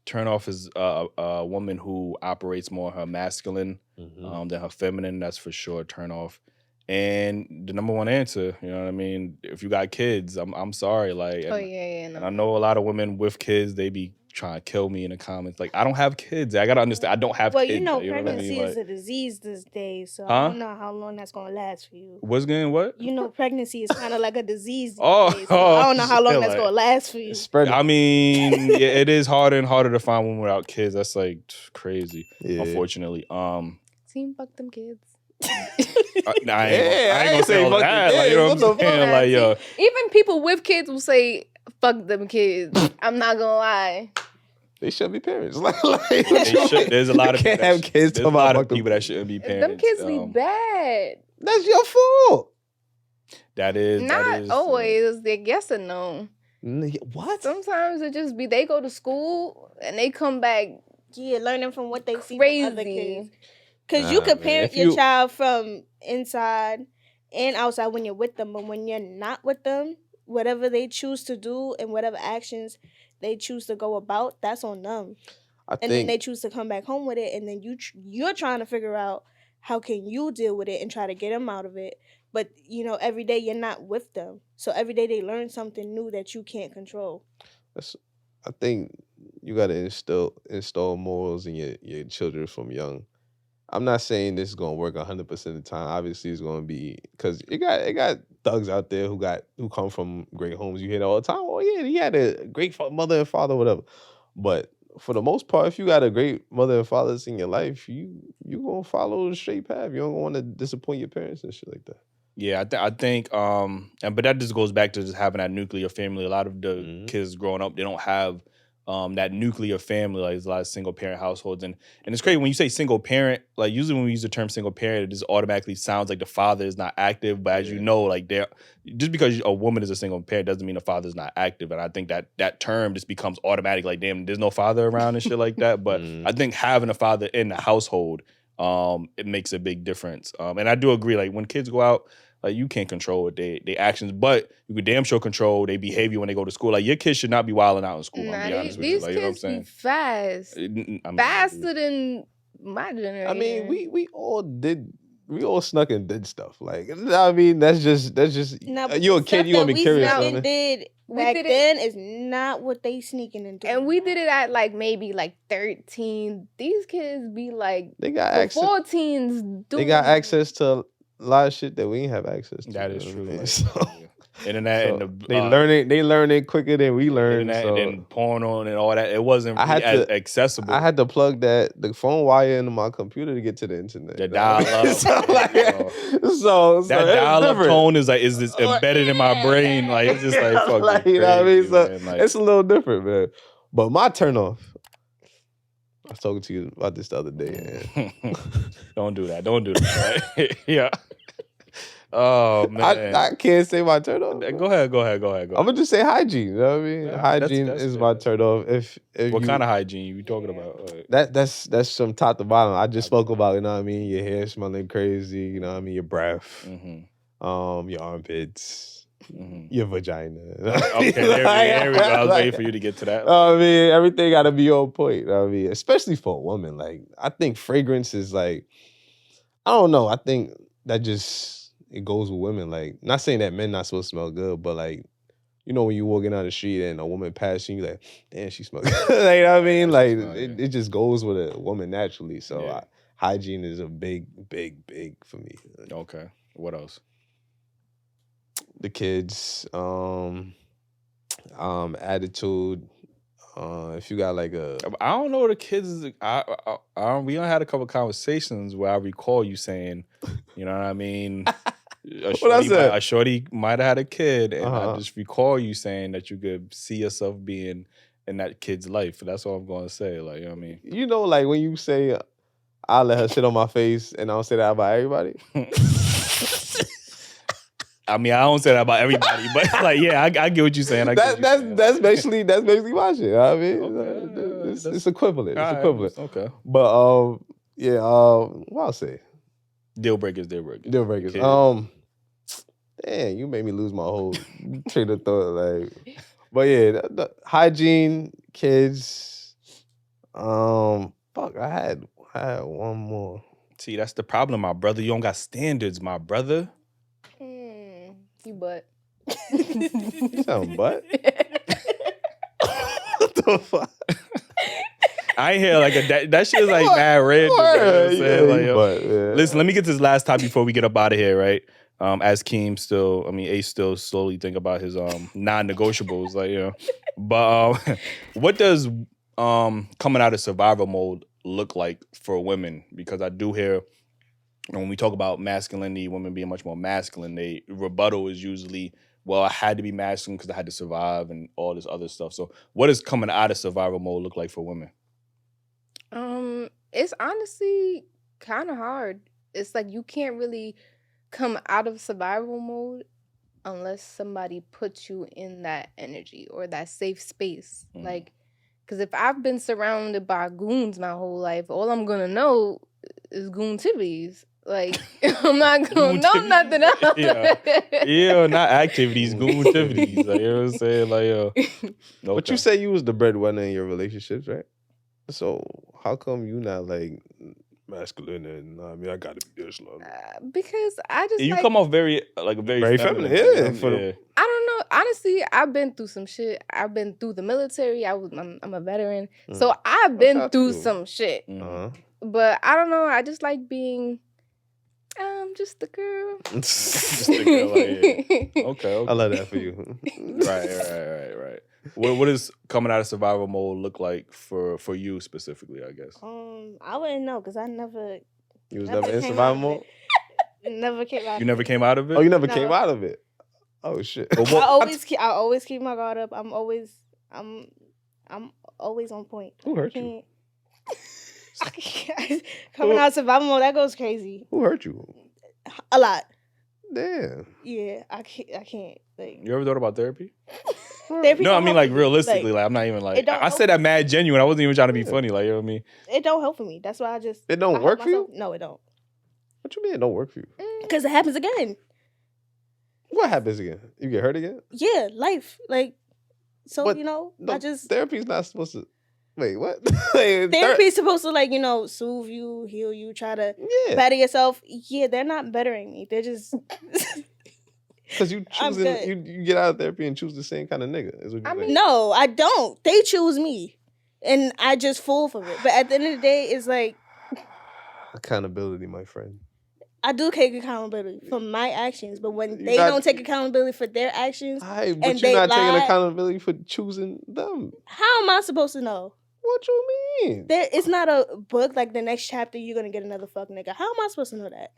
Turn off is a woman who operates more her masculine than her feminine. That's for sure. Turn off. And the number one answer, you know what I mean? If you got kids, I'm sorry. Like, No. And I know a lot of women with kids, they be trying to kill me in the comments. Like, I don't have kids. I gotta understand. I don't have kids. Well, you know, like, pregnancy what I mean? is a disease these days, so I don't know how long that's gonna last for you. What's going what? You know, pregnancy is kind of like a disease these days, so I don't know how long that's gonna last for you. I mean, yeah, it is harder and harder to find women without kids. That's like crazy, unfortunately. Team fuck them kids. I ain't gonna say all that. Like, you know what I'm saying? Like, yo. Even people with kids will say, fuck them kids. I'm not gonna lie. They should be parents. There's a lot of can't have kids. There's a lot of people that shouldn't be parents. Them kids be bad. That's your fault. That is not always. They yes or no. What? Sometimes it just be they go to school and they come back. Yeah, learning from what they see crazy. from other kids. Because you can parent your child from inside and outside when you're with them, but when you're not with them, whatever they choose to do and whatever actions they choose to go about, that's on them. and then they choose to come back home with it, and then you're trying to figure out how can you deal with it and try to get them out of it. But every day you're not with them, so every day they learn something new that you can't control. I think you got to install morals in your children from young. I'm not saying this is gonna work 100% of the time. Obviously, it's gonna be because it got thugs out there who come from great homes. You hear it all the time. Oh yeah, he had a great mother and father, whatever. But for the most part, if you got a great mother and father in your life, you gonna follow the straight path. You don't want to disappoint your parents and shit like that. Yeah, I think, but that just goes back to just having that nuclear family. A lot of the kids growing up, they don't have that nuclear family. Like, there's a lot of single parent households, and it's crazy when you say single parent. Like, usually when we use the term single parent, it just automatically sounds like the father is not active. But as you know, like, just because a woman is a single parent doesn't mean the father is not active. And I think that term just becomes automatic. Like, damn, there's no father around and shit like that. But I think having a father in the household, it makes a big difference. And I do agree. Like, when kids go out, like, you can't control what they actions, but you can damn sure control their behavior when they go to school. Like, your kids should not be wilding out in school. I'm be honest with you. Like, you know what I'm saying? These kids be fast, faster than my generation. I mean, we all snuck and did stuff. Like, I mean, that's just you're a kid, you gonna be curious. What did back then is not what they sneaking into. And we did it at like maybe like 13. These kids be like they got access. 14s. They got access to a lot of shit that we ain't have access to. That is true. Like, so, internet so and they learn it quicker than we learn. Internet so. and porno and all that. It wasn't really as accessible. I had to plug the phone wire into my computer to get to the internet. The dial-up. so that dial-up tone is this embedded in my brain. Like, it's just like fucking like, you know what I mean? So man, it's a little different, man. But my turn off. I was talking to you about this the other day. Don't do that. Don't do that. Right? Yeah. Oh man, I can't say my turn off. Go ahead. I'm gonna just say hygiene. You know what I mean? Yeah, hygiene is my turn off. If what kind of hygiene you talking about? That's from top to bottom. I just spoke about, you know what I mean, your hair smelling crazy. You know what I mean, your breath, your armpits. Your vagina. Okay, there we go. I was waiting for you to get to that. I mean, everything got to be on point. I mean, especially for a woman. Like, I think fragrance is like, I don't know. I think that just, it goes with women. Like, not saying that men not supposed to smell good, but like, you know, when you're walking down the street and a woman passes you, like, damn, she smells good. Like, you know what I mean? Like, it just goes with a woman naturally. So hygiene is a big for me. Okay. What else? The kids, attitude. If you got like I don't know the kids. We done had a couple conversations where I recall you saying, you know what I mean. A shorty might have had a kid, and I just recall you saying that you could see yourself being in that kid's life. That's all I'm gonna say. Like, you know what I mean. You know, like when you say, "I'll let her sit on my face," and I don't say that about everybody. I mean, I don't say that about everybody, but like, yeah, I get what you're saying. That's basically my shit. I mean, it's equivalent. It's equivalent. Okay. But what I'll say. Deal breakers. Damn, you made me lose my whole train of thought. Like, but yeah, the hygiene, kids. Fuck, I had one more. See, that's the problem, my brother. You don't got standards, my brother. You butt. You sound butt? What the fuck? I ain't hear like that shit is like mad random. You know what I'm saying? Listen, let me get to this last topic before we get up out of here, right? As Keem Ace still slowly think about his non-negotiables, like, you know. But what does coming out of survival mode look like for women? Because I do hear, when we talk about masculinity, women being much more masculine, the rebuttal is usually, well, I had to be masculine because I had to survive and all this other stuff. So what does coming out of survival mode look like for women? It's honestly kind of hard. It's like you can't really come out of survival mode unless somebody puts you in that energy or that safe space. Like, because if I've been surrounded by goons my whole life, all I'm going to know is goontivities. Like, I'm not going to know nothing else. Yeah, not activities, goontivities. Like, you know what I'm saying? Like, But you say you was the breadwinner in your relationships, right? So how come you not like masculine and I mean I gotta be this love. Because I just You like, come off very Very feminine, like, you know yeah, what I mean? for the- Yeah. I don't know. Honestly, I've been through some shit. I've been through the military. I'm a veteran, so I've been shout through to you. some shit. Uh-huh. But I don't know. I just like being, just the girl. Just the girl, like, yeah. Okay. I love that for you. Right. What does coming out of survival mode look like for you specifically, I guess? I wouldn't know because I never. You was never never in came survival out of mode? it. Never came out. You never came out of it? Oh, you never No. came out of it. Oh shit. Well, I always keep my guard up. I'm always on point. Who hurt you? Coming out of survival mode, that goes crazy. Who hurt you? A lot. Damn. Yeah, I can't. Like, You ever thought about therapy? therapy No, I don't mean help like me. realistically, like I'm not even like it don't I said that mad genuine. I wasn't even trying to be Yeah. funny, like you know what I mean? It don't help for me. That's why I just. It don't I work help for you? myself. No, it don't. What you mean it don't work for you? Because it happens again. What happens again? You get hurt again? Yeah, life. Like, so But I No, just. therapy's not supposed to. Wait, what? Like, Therapy's supposed to soothe you, heal you, try to Yeah, better yourself. Yeah, they're not bettering me. They're just. because you I'm choosing good. you get out of therapy and choose the same kind of nigga. Is what you I mean, saying. No, I don't. They choose me, and I just fall for it. But at the end of the day, it's like Accountability, my friend. I do take accountability for my actions. But when You they got- don't take accountability for their actions, But And you're they not taking lie. accountability for choosing them. how am I supposed to know? What you mean? It's not a book like the next chapter you're gonna get another fuck nigga. How am I supposed to know that?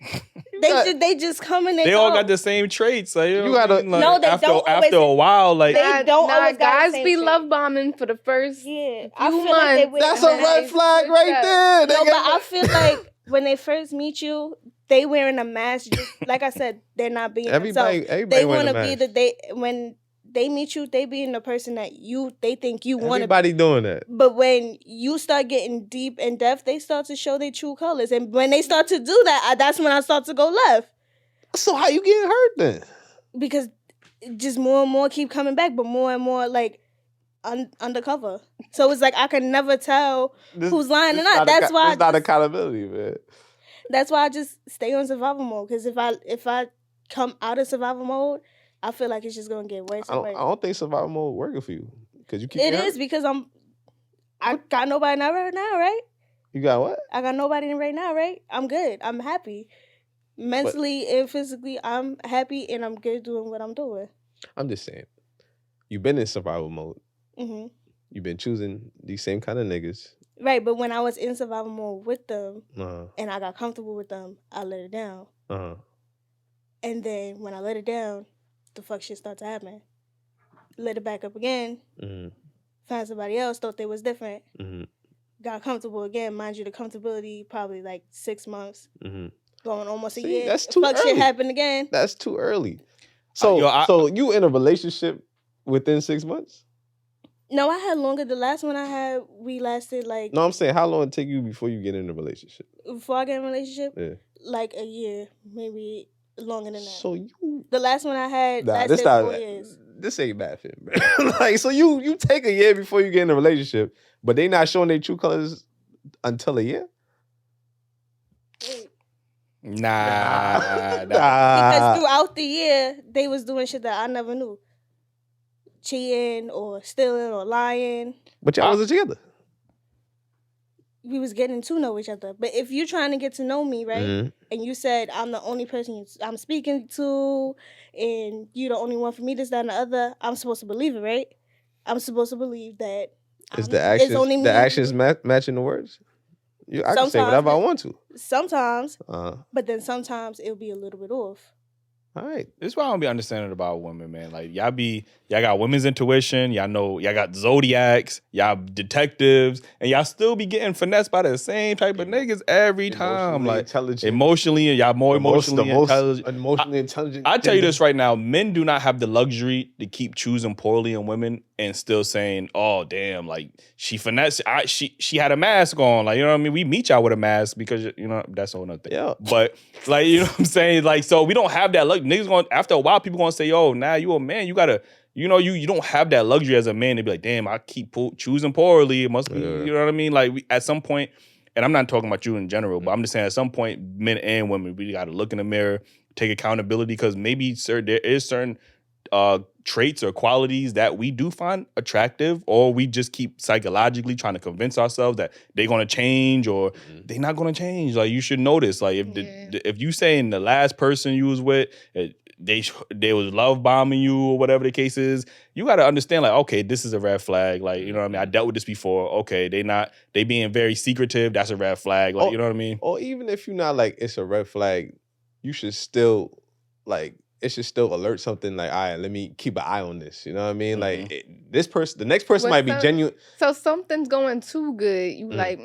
got- They just come and They all got the same traits. Like you You gotta- know what I mean? Like, No, they after don't after always- a while, like They don't always got the guys same be trait. love bombing for the first. Yeah, few I feel like they months. wear That's a a red mask. flag right there. No, nigga. but I feel like when they first meet you, they wearing a mask. Just, like I said, they're not being everybody themselves. They want want to be when they meet you, they being the person that they think you want to be. Everybody doing that. But when you start getting deep and depth, they start to show their true colors. And when they start to do that, that's when I start to go left. So how you getting hurt then? Because just more and more keep coming back, but more and more like undercover. So it's like I can never tell who's lying or not. That's why it's not accountability, man. that's why I just stay on survival mode. Because if I come out of survival mode, I feel like it's just gonna get worse I and worse. don't think survival mode working for you because you keep. It getting is hurt. because I got nobody right now, right? You got what? I got nobody right now, right? I'm good. I'm happy. Mentally and physically, I'm happy and I'm good doing what I'm doing. I'm just saying. You've been in survival mode. hmm You've been choosing these same kind of niggas. Right, but when I was in survival mode with them Uh and I got comfortable with them, I let it down. huh. And then when I let it down, the fuck shit started to happen. Let it back up again. Mm-hmm. Found somebody else, thought they was different. Mm-hmm. Got comfortable again. Mind you, the comfortability probably like 6 months. Mm-hmm. Going almost a See, year. that's too Fuck early. shit happened again. That's too early. So, yo, so you in a relationship within 6 months? No, I had longer. The last one I had, we lasted like No, I'm saying how long it take you before you get in a relationship? before I get in a relationship, Yeah. like a year, maybe longer than that. So you The last one I had nah, lasted this not 4 years. this ain't bad fit, man. Like so you take a year before you get in a relationship, but they not showing their true colors until a year? nah. Because throughout the year, they was doing shit that I never knew. Cheating or stealing or lying. But y'all wasn't together. We was getting to know each other. But if you're trying to get to know me, right? Mhm. And you said I'm the only person I'm speaking to, and you the only one for me, this, that, and the other, I'm supposed to believe it, right? I'm supposed to believe that Is it's only me. the actions matching the words? I can say whatever I want to. Sometimes, Uh, but then sometimes it'll be a little bit off. all right. This is why I don't be understanding about women, man. Like y'all got women's intuition, y'all know y'all got zodiacs, y'all detectives, and y'all still be getting finessed by the same type of niggas every time. Emotionally Like intelligent. emotionally, y'all more The most emotionally intelligent. emotionally intelligent. I tell you this right now, men do not have the luxury to keep choosing poorly in women and still saying, "Oh, damn, like she finessed. She had a mask on." Like, you know what I mean? We meet y'all with a mask because that's a whole nother thing. Yeah. But like, you know what I'm saying? Like, so we don't have that luck. Niggas going after a while, people gonna say, "Yo, now you a man, you gotta you know, you don't have that luxury as a man to be like, damn, I keep choosing poorly. It must be, you know what I mean? Like at some point, and I'm not talking about you in general, but I'm just saying at some point, men and women, we got to look in the mirror, take accountability, because maybe there is certain traits or qualities that we do find attractive, or we just keep psychologically trying to convince ourselves that they're gonna change or they're not gonna change. Like you should notice, like if you saying the last person you was with, they was love bombing you or whatever the case is, you got to understand like, okay, this is a red flag. Like, you know what I mean? I dealt with this before. Okay, they being very secretive. That's a red flag. Like, you know what I mean? Or even if you're not like, it's a red flag, you should still like, it should still alert something like, all right, let me keep an eye on this. You know what I mean? Like this person, the next person might be genuine. So something's going too good. You like,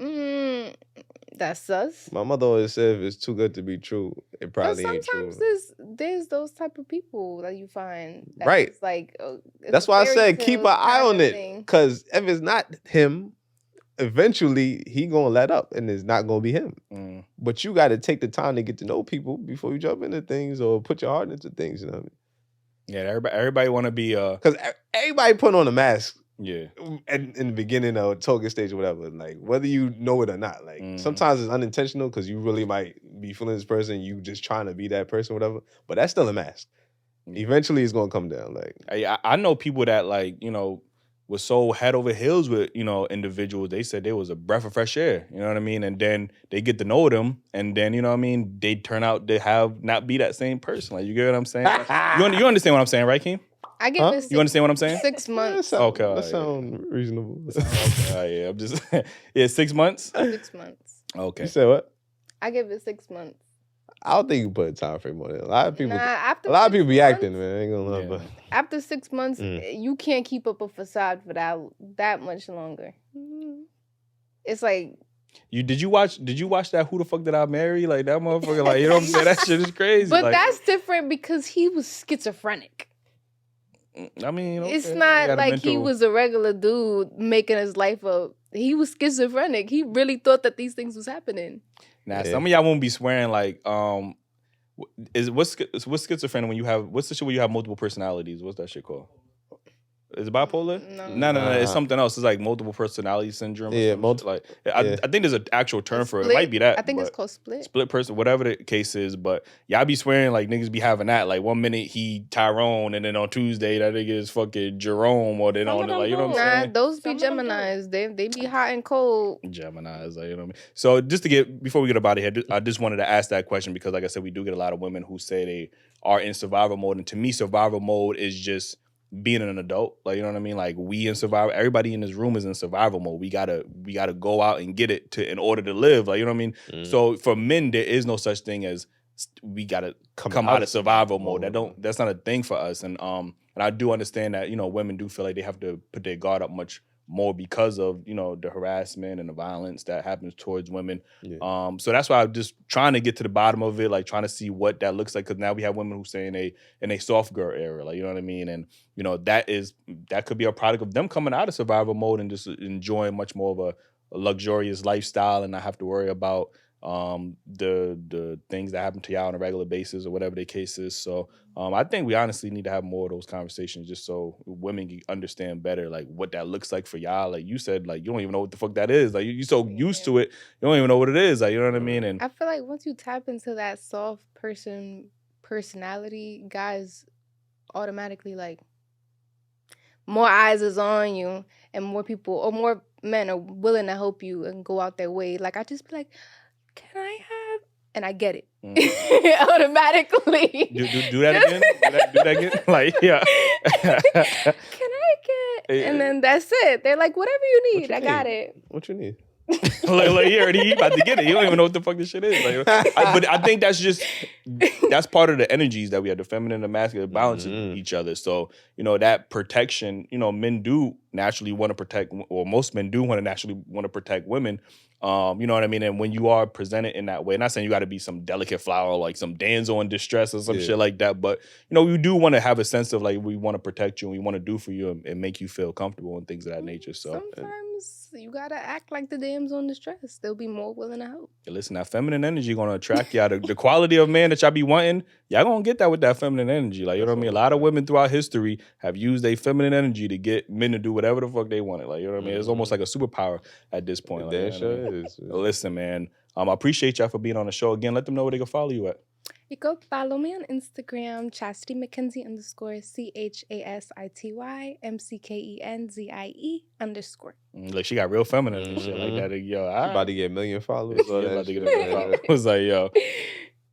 that's sus. My mother always said if it's too good to be true, it probably ain't true. Sometimes there's those type of people that you find. Right. It's like, that's why I said keep an eye on it. Because if it's not him, eventually he gonna let up and it's not gonna be him. But you got to take the time to get to know people before you jump into things or put your heart into things. You know what I mean? Yeah, everybody want to be because everybody put on a mask. Yeah, in the beginning of talking stage or whatever, like whether you know it or not, like sometimes it's unintentional because you really might be feeling this person, you just trying to be that person, whatever. But that's still a mask. Eventually, it's gonna come down. Like I know people that like was so head over heels with individuals. They said they was a breath of fresh air. You know what I mean? And then they get to know them, and then you know what I mean. They turn out to not be that same person. Like you get what I'm saying? you understand what I'm saying, right, Keem? I get this. You understand what I'm saying? 6 months. That sounds reasonable. Okay, yeah, I'm just 6 months. 6 months. Okay. You said what? I give it 6 months. I don't think you put a time frame on it. A lot of people be acting, man. I ain't gonna lie, but after 6 months, you can't keep up a facade for that much longer. It's like did you watch that Who the Fuck Did I Marry? Like that motherfucker, like you know what I'm saying? That shit is crazy. But like, that's different because he was schizophrenic. I mean, okay. It's not like he was a regular dude making his life up. He was schizophrenic. He really thought that these things was happening. Nah, some of y'all won't be swearing like what's schizophrenic when you have what's the shit where you have multiple personalities? What's that shit called? Is it bipolar? No. It's something else. It's like multiple personality syndrome. Yeah, like I think there's an actual term for it. It might be that. I think it's called split. Split person, whatever the case is. But y'all be swearing like niggas be having that. Like 1 minute he Tyrone, and then on Tuesday that nigga is fucking Jerome, or then on like you know what I'm saying? Those be Geminis. They be hot and cold. Geminis, like, you know what I mean? So just before we get up out of here, I just wanted to ask that question because like I said, we do get a lot of women who say they are in survival mode, and to me, survival mode is just being an adult. Like, you know what I mean? Like we in survival, everybody in this room is in survival mode. We gotta go out and get it in order to live. Like, you know what I mean? So for men, there is no such thing as we gotta come out of survival mode. That's not a thing for us. And I do understand that, women do feel like they have to put their guard up much more because of, the harassment and the violence that happens towards women. Yeah. So that's why I'm just trying to get to the bottom of it, like trying to see what that looks like. Because now we have women who say in a soft girl era, like, you know what I mean? And, that could be a product of them coming out of survival mode and just enjoying much more of a luxurious lifestyle and not have to worry about the things that happen to y'all on a regular basis or whatever the case is. So I think we honestly need to have more of those conversations just so women can understand better like what that looks like for y'all. Like you said, like you don't even know what the fuck that is. Like you're so used to it, you don't even know what it is. Like, you know what I mean? And I feel like once you tap into that soft personality, guys automatically like more eyes is on you and more people or more men are willing to help you and go out their way. Like I just be like, can I have? And I get it automatically. Do that again. Do that again. Like yeah. Can I get? And then that's it. They're like, whatever you need, I got it. What you need? like he already about to get it. You don't even know what the fuck this shit is. Like, but I think that's part of the energies that we have, the feminine and the masculine balancing each other. So that protection. Men do naturally want to protect, or most men do naturally want to protect women. You know what I mean? And when you are presented in that way, not saying you got to be some delicate flower like some damsel in distress or some shit like that, but we do want to have a sense of like we want to protect you and we want to do for you and make you feel comfortable and things of that nature. So sometimes you gotta act like the damsel in distress. They'll be more willing to help. Listen, that feminine energy gonna attract y'all. The quality of man that y'all be wanting, y'all gonna get that with that feminine energy. Like, you know what I mean? A lot of women throughout history have used their feminine energy to get men to do whatever the fuck they wanted. Like, you know what I mean? It's almost like a superpower at this point. Like, Damn you know what I sure mean? is. Listen, man. I appreciate y'all for being on the show again. Let them know where they can follow you at. You go follow me on Instagram, Chastity McKenzie _CHASITY MCKENZIE_. Like, she got real feminine and shit like that. Yo, She about to get 1 million followers. Yeah, about to get a million followers. I was like, yo.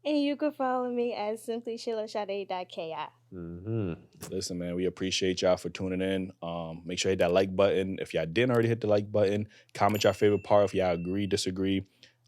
And you can follow me at simplyshillashade.ki. Listen, man, we appreciate y'all for tuning in. Make sure you hit that like button. If y'all didn't already hit the like button, comment your favorite part. If y'all agree, disagree,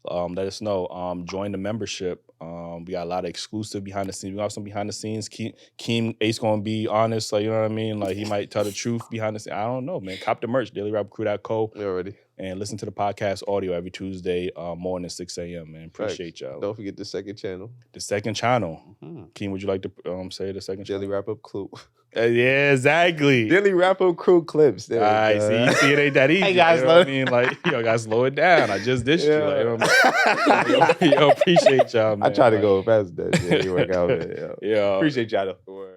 let us know. Join the membership. We got a lot of exclusive behind the scenes. We got some behind the scenes. Keem Ace gonna be honest, like, you know what I mean? Like, he might tell the truth behind the scenes. I don't know, man. Cop the merch, dailyrapupcrew.co. Already. And listen to the podcast audio every Tuesday morning, 6 a.m., man. Appreciate y'all. Don't forget the second channel. The second channel. Keem, would you like to say the second channel? Dailyrapupcrew. Yeah, exactly. Dailyrapupcrew clips. There I see, it ain't that easy. Hey, guys, you know what I mean? Like, yo, gotta slow it down. I just dissed you. Like, you know what I mean? Yo, appreciate y'all, man. I try to go past that. Yeah, you work out. Yeah. Yeah. Appreciate y'all though.